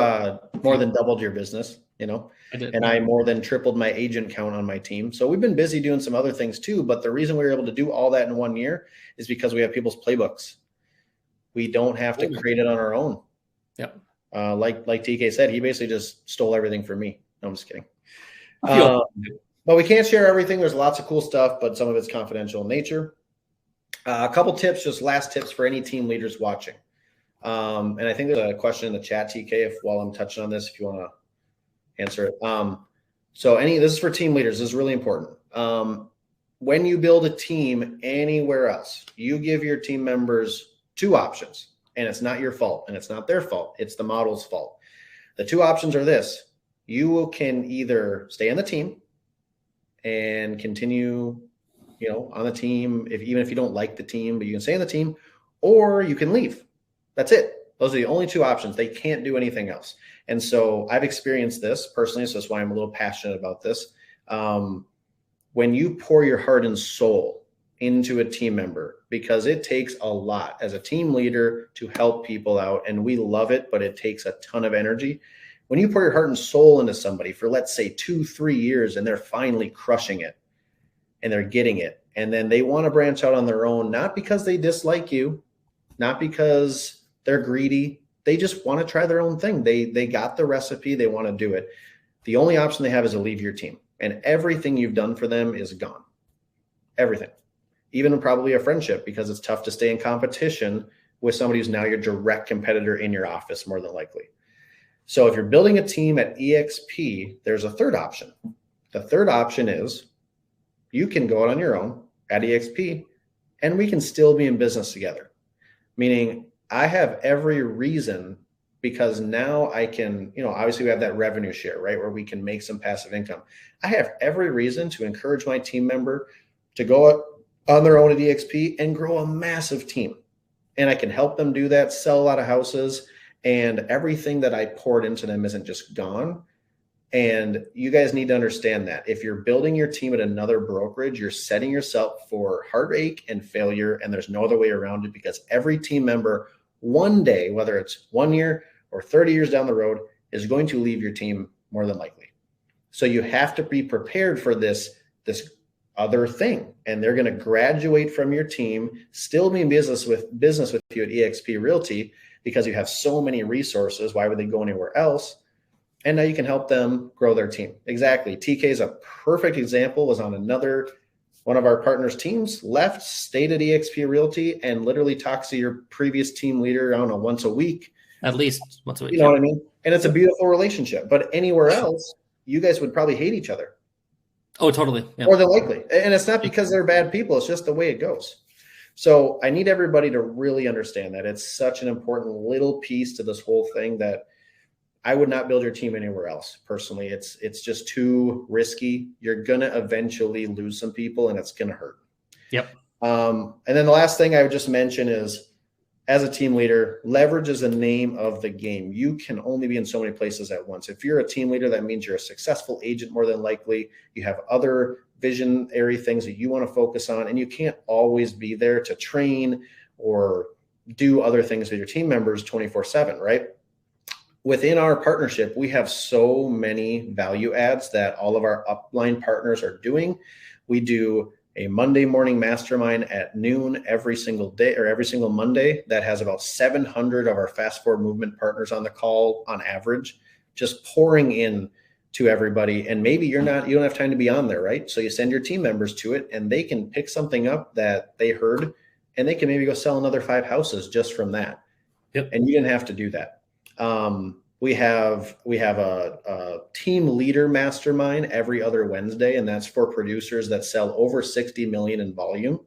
more than doubled your business, you know, I did. And I more than tripled my agent count on my team. So we've been busy doing some other things too. But the reason we were able to do all that in 1 year is because we have people's playbooks. We don't have to create it on our own. Yep. Like TK said, he basically just stole everything from me. No, I'm just kidding. But we can't share everything. There's lots of cool stuff, but some of it's confidential in nature. A couple tips, just last tips for any team leaders watching. And I think there's a question in the chat, TK, while I'm touching on this, if you want to answer it. This is for team leaders. This is really important. When you build a team anywhere else, you give your team members 2 options, and it's not your fault and it's not their fault. It's the model's fault. The 2 options are this. You can either stay on the team and continue, on the team, even if you don't like the team, but you can stay on the team, or you can leave. That's it. Those are the only 2 options. They can't do anything else. And so I've experienced this personally, so that's why I'm a little passionate about this. When you pour your heart and soul into a team member, because it takes a lot as a team leader to help people out, and we love it, but it takes a ton of energy. When you pour your heart and soul into somebody for, let's say, 2-3 years, and they're finally crushing it and they're getting it, and then they want to branch out on their own, not because they dislike you, not because they're greedy. They just want to try their own thing. They got the recipe. They want to do it. The only option they have is to leave your team, and everything you've done for them is gone. Everything. Even probably a friendship, because it's tough to stay in competition with somebody who's now your direct competitor in your office, more than likely. So if you're building a team at eXp, there's a third option. The third option is you can go out on your own at eXp, and we can still be in business together. Meaning I have every reason, because now I can, obviously we have that revenue share, right, where we can make some passive income. I have every reason to encourage my team member to go out on their own at eXp and grow a massive team. And I can help them do that, sell a lot of houses, and everything that I poured into them isn't just gone. And you guys need to understand that if you're building your team at another brokerage, you're setting yourself for heartache and failure, and there's no other way around it, because every team member one day, whether it's 1 year or 30 years down the road, is going to leave your team more than likely. So you have to be prepared for this other thing, and they're going to graduate from your team, still be in business with you at eXp Realty, because you have so many resources. Why would they go anywhere else? And now you can help them grow their team. Exactly. TK is a perfect example, was on one of our partners' teams, left, stayed at eXp Realty, and literally talks to your previous team leader, I don't know, once a week. At least once a week. You know what I mean? And it's a beautiful relationship. But anywhere else, you guys would probably hate each other. Oh, totally. Yeah. More than likely. And it's not because they're bad people. It's just the way it goes. So I need everybody to really understand that. It's such an important little piece to this whole thing that I would not build your team anywhere else. Personally, it's just too risky. You're going to eventually lose some people, and it's going to hurt. Yep. And then the last thing I would just mention is, as a team leader, leverage is the name of the game. You can only be in so many places at once. If you're a team leader, that means you're a successful agent more than likely. You have other visionary things that you want to focus on, and you can't always be there to train or do other things with your team members 24/7, right? Within our partnership, we have so many value adds that all of our upline partners are doing. We do a Monday morning mastermind at noon every single day, or every single Monday, that has about 700 of our fast forward movement partners on the call on average, just pouring in to everybody. And maybe you don't have time to be on there, right? So you send your team members to it and they can pick something up that they heard and they can maybe go sell another 5 houses just from that. Yep. And you didn't have to do that. We have a team leader mastermind every other Wednesday, and that's for producers that sell over 60 million in volume.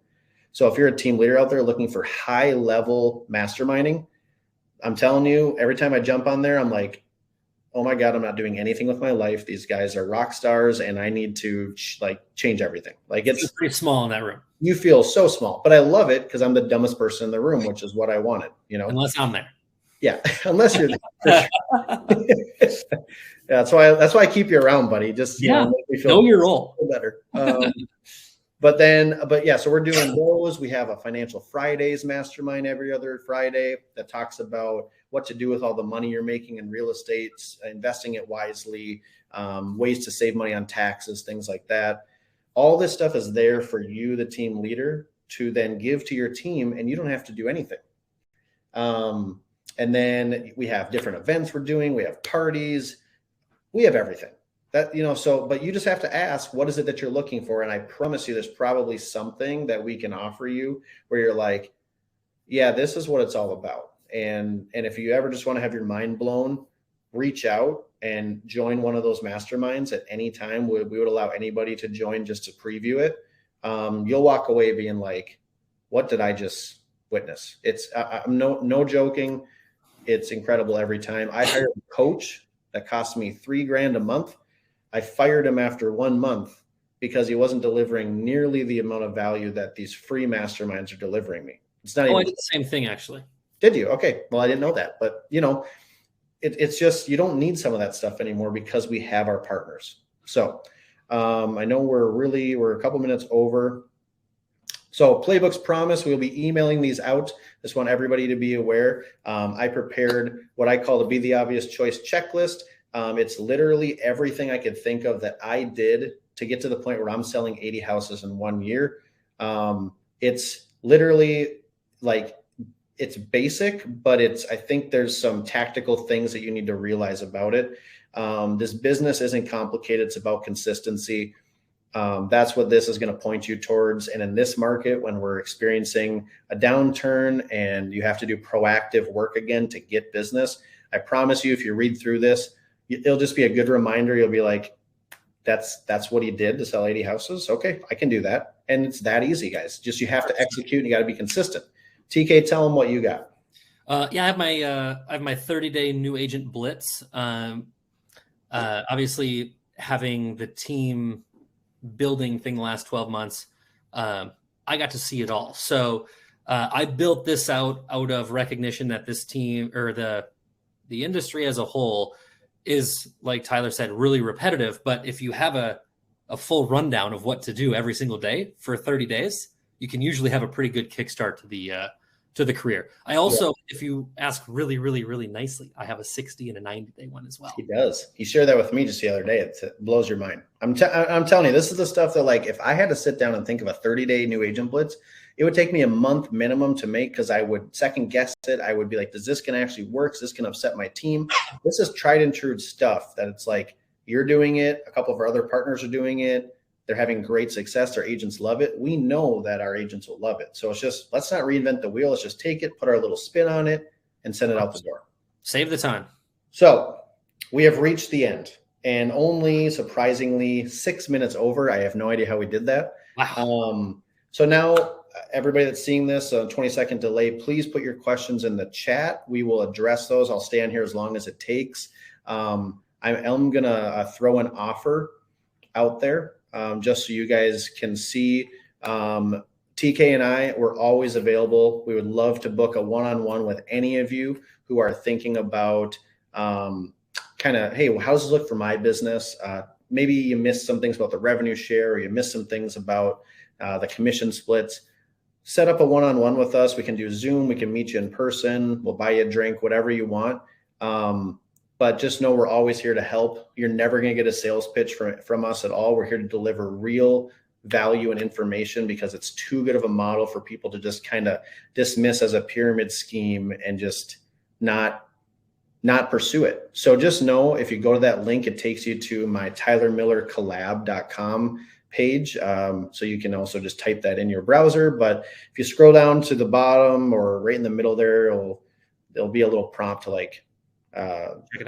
So if you're a team leader out there looking for high level masterminding, I'm telling you, every time I jump on there, I'm like, oh my God, I'm not doing anything with my life. These guys are rock stars and I need to change everything. Like it's pretty small in that room. You feel so small, but I love it because I'm the dumbest person in the room, which is what I wanted, Unless I'm there. Yeah. Unless you're there. That's why I keep you around, buddy. Just, make me feel know your role better. But yeah, so we're doing those. We have a Financial Fridays mastermind every other Friday that talks about what to do with all the money you're making in real estate, investing it wisely, ways to save money on taxes, things like that. All this stuff is there for you, the team leader, to then give to your team, and you don't have to do anything. And then we have different events we're doing. We have parties. We have everything. But you just have to ask, what is it that you're looking for? And I promise you, there's probably something that we can offer you where you're like, yeah, this is what it's all about. And if you ever just want to have your mind blown, reach out and join one of those masterminds at any time. We would allow anybody to join just to preview it. You'll walk away being like, what did I just witness? I'm no joking. It's incredible every time. I hired a coach that cost me $3,000 a month. I fired him after 1 month because he wasn't delivering nearly the amount of value that these free masterminds are delivering me. It's not. I did the same thing actually. Did you? Okay. Well, I didn't know that, but it's just, you don't need some of that stuff anymore because we have our partners. So I know we're a couple minutes over. So Playbooks promise, we'll be emailing these out. Just want everybody to be aware. I prepared what I call the Be the Obvious Choice checklist. It's literally everything I could think of that I did to get to the point where I'm selling 80 houses in 1 year. It's literally it's basic, but I think there's some tactical things that you need to realize about it. This business isn't complicated. It's about consistency. That's what this is going to point you towards. And in this market, when we're experiencing a downturn and you have to do proactive work again to get business, I promise you, if you read through this, it'll just be a good reminder. You'll be like, that's what he did to sell 80 houses. Okay, I can do that. And it's that easy, guys. Just, you have to execute and you got to be consistent. TK, tell them what you got. I have my 30-day new agent blitz. Obviously having the team building thing the last 12 months, I got to see it all. So I built this out of recognition that this team, or the industry as a whole, is, like Tyler said, really repetitive. But if you have a full rundown of what to do every single day for 30 days, you can usually have a pretty good kickstart to the career. I also, if you ask really, really, really nicely, I have a 60 and a 90-day one as well. He does. He shared that with me just the other day. It blows your mind. I'm telling you, this is the stuff that, like, if I had to sit down and think of a 30-day new agent blitz, it would take me a month minimum to make, because I would second guess it. I would be like, does this can actually work? Is this can upset my team? This is tried and true stuff that it's like, you're doing it. A couple of our other partners are doing it. They're having great success. Their agents love it. We know that our agents will love it. So it's just, let's not reinvent the wheel. Let's just take it, put our little spin on it, and send it out the door. Save the time. So we have reached the end, and only surprisingly 6 minutes over. I have no idea how we did that. Wow. So now everybody that's seeing this, a 20-second delay, please put your questions in the chat. We will address those. I'll stay on here as long as it takes. I'm going to throw an offer out there. Just so you guys can see, TK and I, we're always available. We would love to book a one-on-one with any of you who are thinking about kind of, hey, how does this look for my business? Maybe you missed some things about the revenue share, or you missed some things about the commission splits. Set up a one-on-one with us. We can do Zoom. We can meet you in person. We'll buy you a drink, whatever you want. But just know we're always here to help. You're never going to get a sales pitch from us at all. We're here to deliver real value and information, because it's too good of a model for people to just kind of dismiss as a pyramid scheme and just not not pursue it. So just know if you go to that link, it takes you to my tylermillercollab.com page. So you can also just type that in your browser. But if you scroll down to the bottom or right in the middle there, there'll be a little prompt to like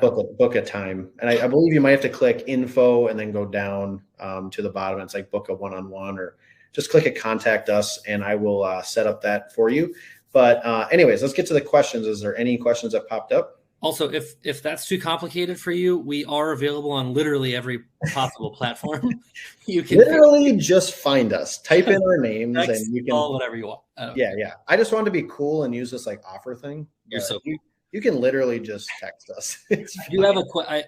book a time. And I believe you might have to click info and then go down to the bottom. It's like book a one-on-one, or just click it, contact us, and I will set up that for you. But anyways, let's get to the questions. Is there any questions that popped up? Also, if that's too complicated for you, we are available on literally every possible platform. You can literally just find us, type in our names, and you can call whatever you want. Yeah. I just wanted to be cool and use this like offer thing. You're so cool. You can literally just text us.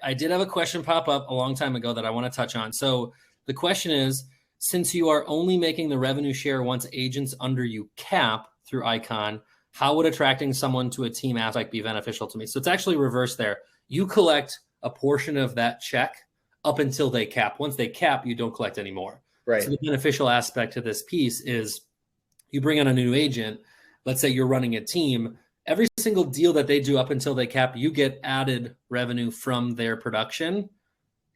I did have a question pop up a long time ago that I want to touch on. So the question is, since you are only making the revenue share once agents under you cap through Icon, how would attracting someone to a team aspect be beneficial to me? So it's actually reversed there. You collect a portion of that check up until they cap. Once they cap, you don't collect anymore. Right. So the beneficial aspect to this piece is you bring on a new agent. Let's say you're running a team. Every single deal that they do up until they cap, you get added revenue from their production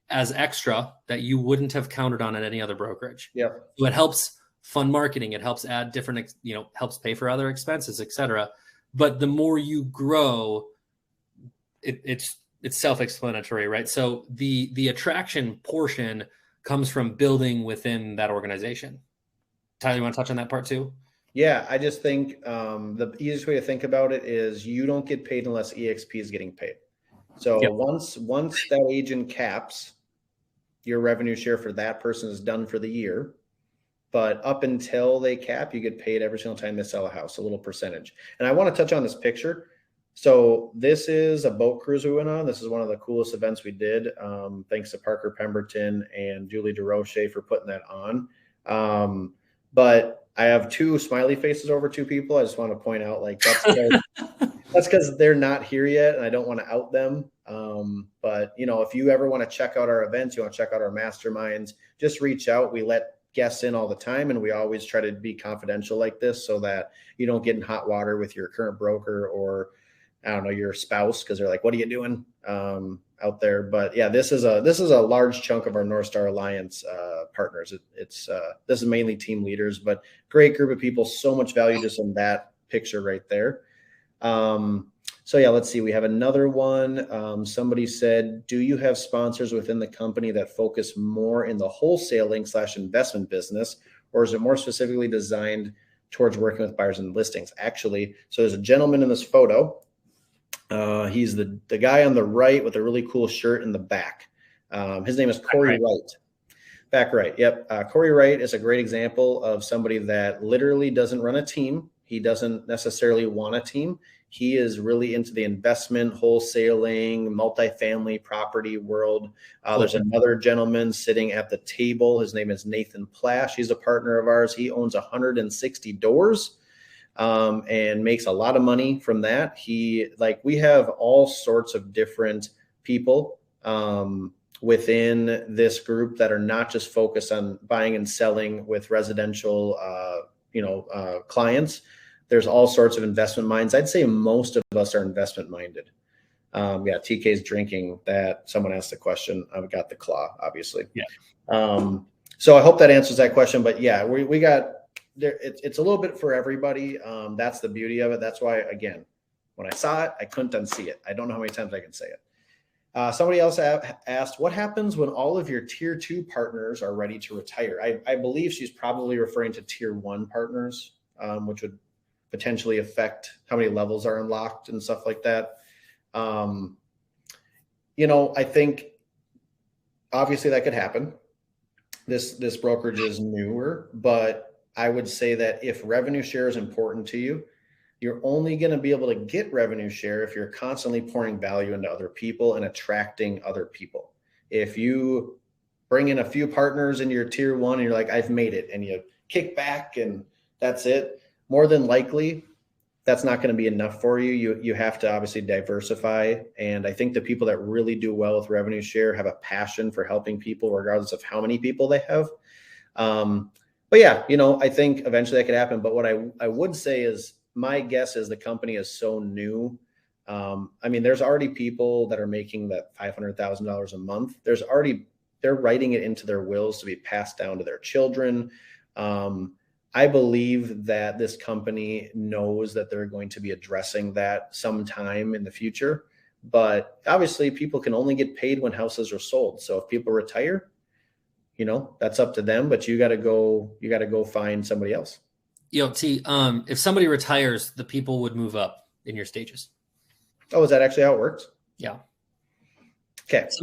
as extra that you wouldn't have counted on at any other brokerage. Yeah. So it helps fund marketing. It helps add different, helps pay for other expenses, et cetera. But the more you grow, it's self-explanatory, right? So the attraction portion comes from building within that organization. Tyler, you want to touch on that part too? Yeah, I just think the easiest way to think about it is you don't get paid unless eXp is getting paid. So Yep. once that agent caps, your revenue share for that person is done for the year. But up until they cap, you get paid every single time they sell a house, a little percentage. And I want to touch on this picture. So this is a boat cruise we went on. This is one of the coolest events we did. Thanks to Parker Pemberton and Julie DeRoche for putting that on. But I have two smiley faces over two people. I just want to point out, like, that's because they're not here yet, and I don't want to out them. But if you ever want to check out our events, you want to check out our masterminds, just reach out. We let guests in all the time, and we always try to be confidential like this so that you don't get in hot water with your current broker or, I don't know, your spouse, because they're like, what are you doing out there? But yeah, this is a large chunk of our North Star Alliance partners. This is mainly team leaders, but great group of people. So much value just in that picture right there. So yeah, let's see. We have another one. Somebody said, do you have sponsors within the company that focus more in the wholesaling / investment business, or is it more specifically designed towards working with buyers and listings? Actually, so there's a gentleman in this photo. He's the guy on the right with a really cool shirt in the back. His name is Corey Wright. Back right. Yep. Corey Wright is a great example of somebody that literally doesn't run a team. He doesn't necessarily want a team. He is really into the investment, wholesaling, multifamily property world. There's another gentleman sitting at the table. His name is Nathan Plash. He's a partner of ours. He owns 160 doors and makes a lot of money from that. We have all sorts of different people within this group that are not just focused on buying and selling with residential, clients. There's all sorts of investment minds. I'd say most of us are investment minded. TK's drinking that. Someone asked the question. I've got the claw, obviously. Yeah. So I hope that answers that question. But yeah, we got there. It's a little bit for everybody. That's the beauty of it. That's why, again, when I saw it, I couldn't unsee it. I don't know how many times I can say it. Somebody else asked, what happens when all of your tier 2 partners are ready to retire? I believe she's probably referring to tier 1 partners, which would potentially affect how many levels are unlocked and stuff like that. I think obviously that could happen. This brokerage is newer, but I would say that if revenue share is important to you, you're only going to be able to get revenue share if you're constantly pouring value into other people and attracting other people. If you bring in a few partners in your tier 1 and you're like, I've made it, and you kick back and that's it, more than likely, that's not going to be enough for you. You have to obviously diversify. And I think the people that really do well with revenue share have a passion for helping people, regardless of how many people they have. But yeah, I think eventually that could happen. But what I would say is, my guess is the company is so new I mean, there's already people that are making that $500,000 a month. They're writing it into their wills to be passed down to their children. I believe that this company knows that they're going to be addressing that sometime in the future, but obviously people can only get paid when houses are sold. So if people retire, that's up to them, but you got to go find somebody else. T, if somebody retires, the people would move up in your stages. Oh, is that actually how it works? Yeah. Okay. If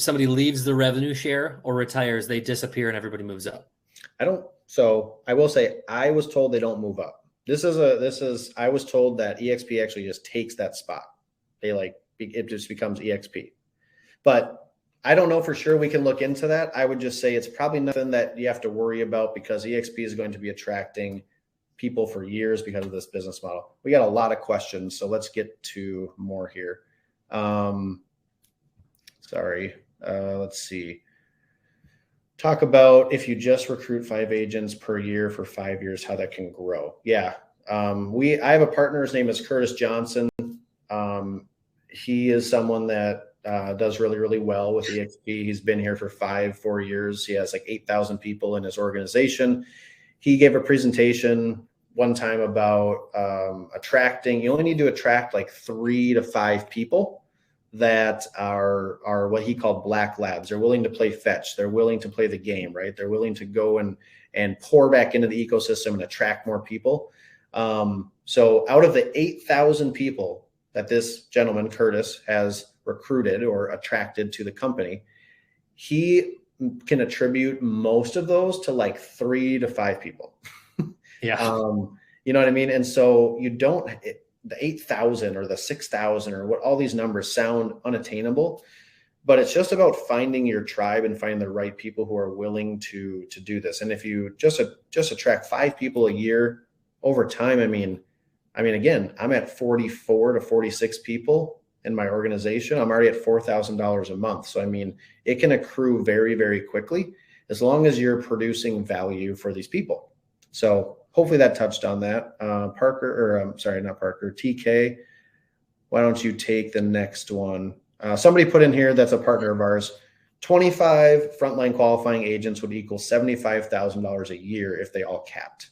somebody leaves the revenue share or retires, they disappear and everybody moves up. So I will say, I was told they don't move up. I was told that eXp actually just takes that spot. It just becomes eXp, but I don't know for sure. We can look into that. I would just say it's probably nothing that you have to worry about, because eXp is going to be attracting people for years because of this business model. We got a lot of questions, so let's get to more here. Let's see. Talk about if you just recruit 5 agents per year for 5 years, how that can grow. Yeah. I have a partner. His name is Curtis Johnson. He is someone that does really, really well with eXp. He's been here for 4 years. He has like 8,000 people in his organization. He gave a presentation one time about attracting. You only need to attract like 3 to 5 people that are what he called black labs. They're willing to play fetch. They're willing to play the game, right? They're willing to go and pour back into the ecosystem and attract more people. So out of the 8,000 people that this gentleman, Curtis, has recruited or attracted to the company, he can attribute most of those to like 3 to 5 people. Yeah. You know what I mean? And so the 8,000 or the 6,000 or what, all these numbers sound unattainable, but it's just about finding your tribe and finding the right people who are willing to do this. And if you just attract 5 people a year over time, I mean, again, I'm at 44 to 46 people in my organization. I'm already at $4,000 a month. So, I mean, it can accrue very, very quickly as long as you're producing value for these people. So hopefully that touched on that. TK, why don't you take the next one? Somebody put in here that's a partner of ours. 25 frontline qualifying agents would equal $75,000 a year if they all capped.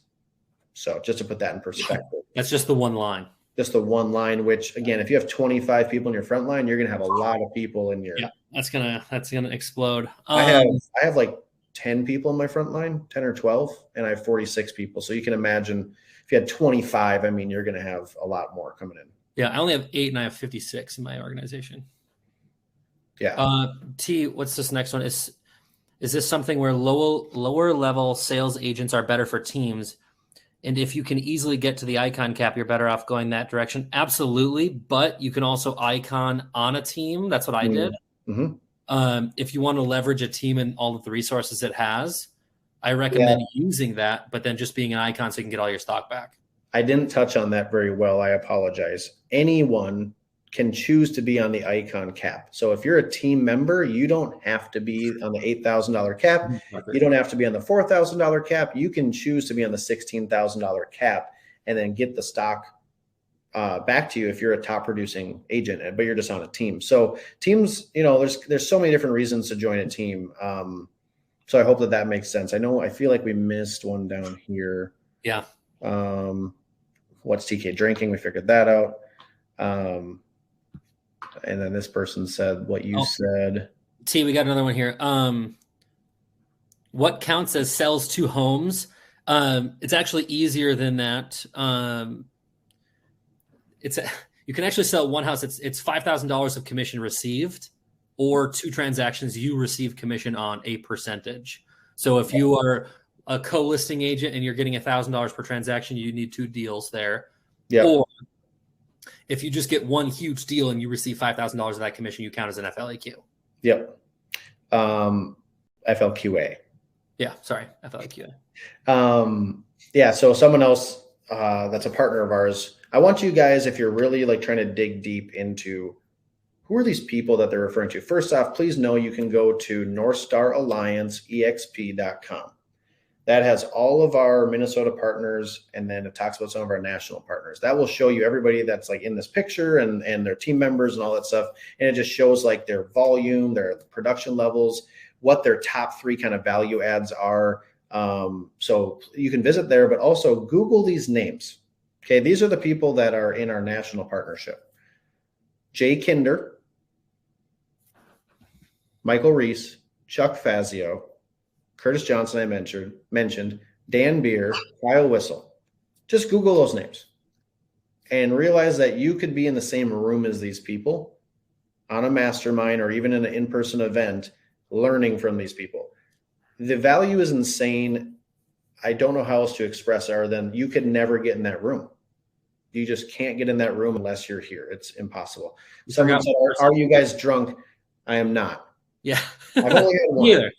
So just to put that in perspective. That's just the one line. Just the one line, which again, if you have 25 people in your front line, you're going to have a lot of people in your. Yeah, that's gonna explode. I have like 10 people in my front line, 10 or 12, and I have 46 people. So you can imagine if you had 25, I mean, you're going to have a lot more coming in. Yeah, I only have 8 and I have 56 in my organization. Yeah. T, what's this next one? Is this something where lower level sales agents are better for teams? And if you can easily get to the icon cap, you're better off going that direction. Absolutely. But you can also icon on a team. That's what I did. Mm-hmm. If you want to leverage a team and all of the resources it has, I recommend using that, but then just being an icon so you can get all your stock back. I didn't touch on that very well. I apologize. Anyone can choose to be on the icon cap. So if you're a team member, you don't have to be on the $8,000 cap. You don't have to be on the $4,000 cap. You can choose to be on the $16,000 cap and then get the stock back to you if you're a top producing agent, but you're just on a team. So teams, there's so many different reasons to join a team. So I hope that makes sense. I feel like we missed one down here. Yeah. What's TK drinking? We figured that out. And then this person said what you said. T, we got another one here. What counts as sells 2 homes? It's actually easier than that. You can actually sell one house. It's $5,000 of commission received, or 2 transactions you receive commission on a percentage. So if you are a co-listing agent and you're getting $1,000 per transaction, you need 2 deals there. Yeah. Or if you just get one huge deal and you receive $5,000 of that commission, you count as an FLAQ. Yep. FLQA. Yeah. Sorry. FLQA. Yeah. So someone else that's a partner of ours, I want you guys, if you're really like trying to dig deep into who are these people that they're referring to, first off, please know you can go to NorthstarAllianceEXP.com. That has all of our Minnesota partners, and then it talks about some of our national partners. That will show you everybody that's like in this picture and their team members and all that stuff. And it just shows like their volume, their production levels, what their top 3 kind of value adds are. So you can visit there, but also Google these names. Okay, these are the people that are in our national partnership. Jay Kinder, Michael Reese, Chuck Fazio, Curtis Johnson, I mentioned, Dan Beer, Kyle Whistle. Just Google those names and realize that you could be in the same room as these people on a mastermind or even in an in-person event, learning from these people. The value is insane. I don't know how else to express it other than you could never get in that room. You just can't get in that room unless you're here. It's impossible. Someone said, are you guys drunk? I am not. Yeah. I've only had one. Either.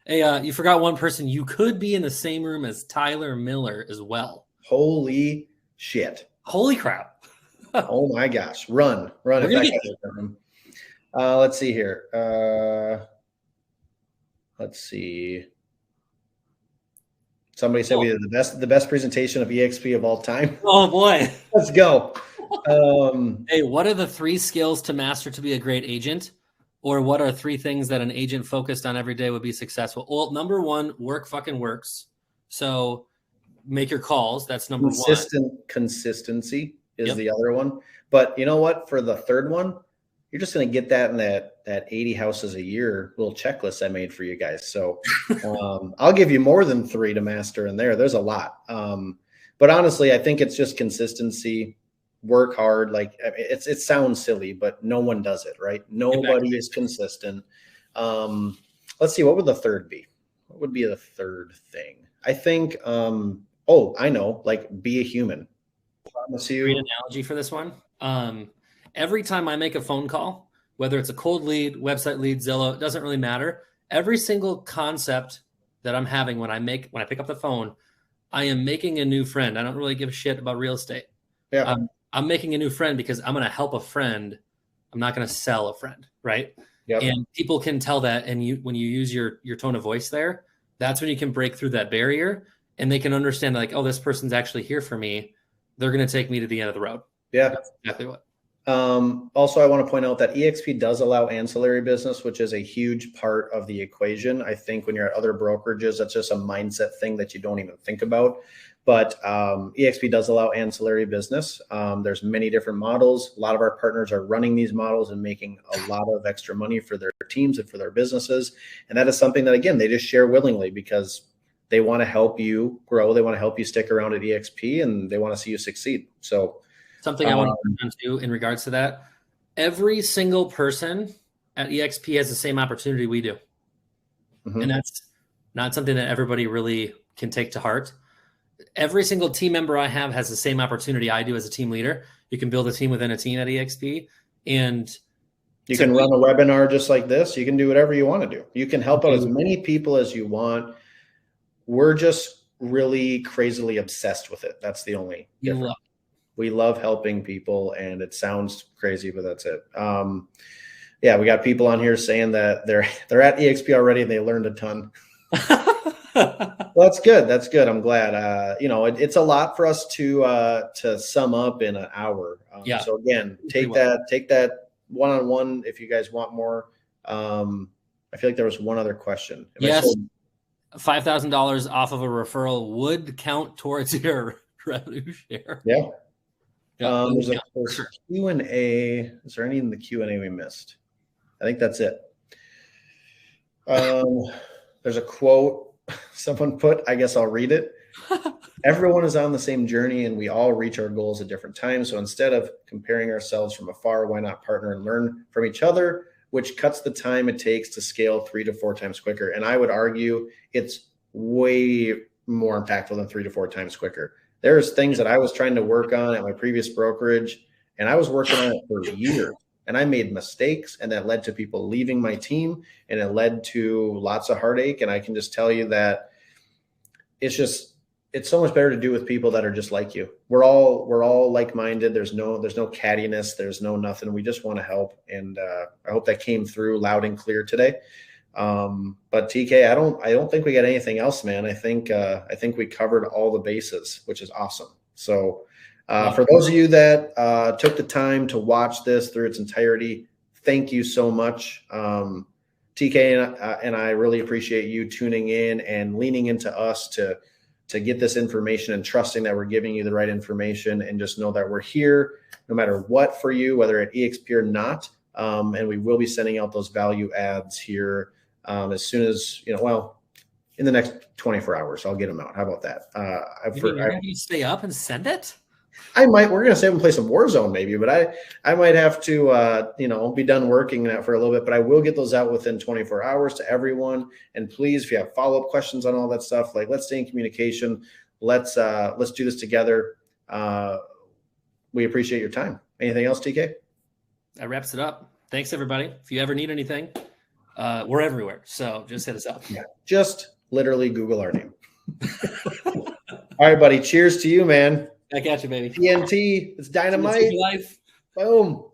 Hey, you forgot one person. You could be in the same room as Tyler Miller as well. Holy shit. Holy crap. Oh my gosh. Run. If that gets room. Let's see here. Let's see. Somebody said we did the best presentation of eXp of all time. Oh boy. Let's go. Hey, what are the 3 skills to master to be a great agent? Or what are 3 things that an agent focused on every day would be successful? Well, number 1, work fucking works. So make your calls. That's number 1. Consistency is the other one. But you know what? For the third one, you're just going to get that in that 80 houses a year little checklist I made for you guys. So I'll give you more than 3 to master in there. There's a lot. But honestly, I think it's just consistency. Work hard. Like it sounds silly, but no one does it, right? Nobody is consistent. Let's see. What would the third be? What would be the third thing? I think, I know, like be a human. I promise you. Great analogy for this one. Every time I make a phone call, whether it's a cold lead, website lead, Zillow, it doesn't really matter. Every single concept that I'm having when I pick up the phone, I am making a new friend. I don't really give a shit about real estate. Yeah. I'm making a new friend because I'm going to help a friend. I'm not going to sell a friend, right? Yep. And people can tell that. And when you use your tone of voice there, that's when you can break through that barrier and they can understand like, oh, this person's actually here for me. They're going to take me to the end of the road. Yeah. That's exactly what. Also, I want to point out that eXp does allow ancillary business, which is a huge part of the equation. I think when you're at other brokerages, that's just a mindset thing that you don't even think about. But eXp does allow ancillary business. There's many different models. A lot of our partners are running these models and making a lot of extra money for their teams and for their businesses. And that is something that, again, they just share willingly because they want to help you grow. They want to help you stick around at eXp and they want to see you succeed. So something I want to touch on too in regards to that, every single person at eXp has the same opportunity we do. Mm-hmm. And that's not something that everybody really can take to heart. Every single team member I have has the same opportunity I do as a team leader. You can build a team within a team at eXp, and you can run a webinar just like this. You can do whatever you want to do. You can help out as many people as you want. We're just really crazily obsessed with it. That's the only difference. We love helping people, and it sounds crazy, but that's it. Yeah, we got people on here saying that they're at eXp already and they learned a ton. Well, that's good. That's good. I'm glad. It's a lot for us to sum up in an hour. Yeah. So again, take that one-on-one if you guys want more. I feel like there was one other question. Yes. $5,000 off of a referral would count towards your revenue share. Yeah. There's a Q&A. Is there any in the Q&A we missed? I think that's it. There's a quote someone put. I guess I'll read it. Everyone is on the same journey and we all reach our goals at different times. So instead of comparing ourselves from afar, why not partner and learn from each other, which cuts the time it takes to scale 3 to 4 times quicker. And I would argue it's way more impactful than 3 to 4 times quicker. There's things that I was trying to work on at my previous brokerage, and I was working on it for years, and I made mistakes, and that led to people leaving my team, and it led to lots of heartache. And I can just tell you that it's so much better to do with people that are just like you. We're all like-minded. There's no cattiness. There's no nothing. We just want to help. And I hope that came through loud and clear today. But TK, I don't think we got anything else, man. I think we covered all the bases, which is awesome. So for those of you that took the time to watch this through its entirety, thank you so much. TK and I really appreciate you tuning in and leaning into us to get this information and trusting that we're giving you the right information, and just know that we're here no matter what for you, whether at eXp or not. And we will be sending out those value adds here as soon as, in the next 24 hours. I'll get them out. How about that? You're going to stay up and send it? We're going to stay up and play some Warzone maybe, but I might have to, be done working that for a little bit, but I will get those out within 24 hours to everyone. And please, if you have follow-up questions on all that stuff, let's stay in communication. Let's do this together. We appreciate your time. Anything else, TK? That wraps it up. Thanks, everybody. If you ever need anything, we're everywhere. So just hit us up. Yeah, just literally Google our name. All right, buddy. Cheers to you, man. Back at you, baby. TNT. It's dynamite. Life. Boom.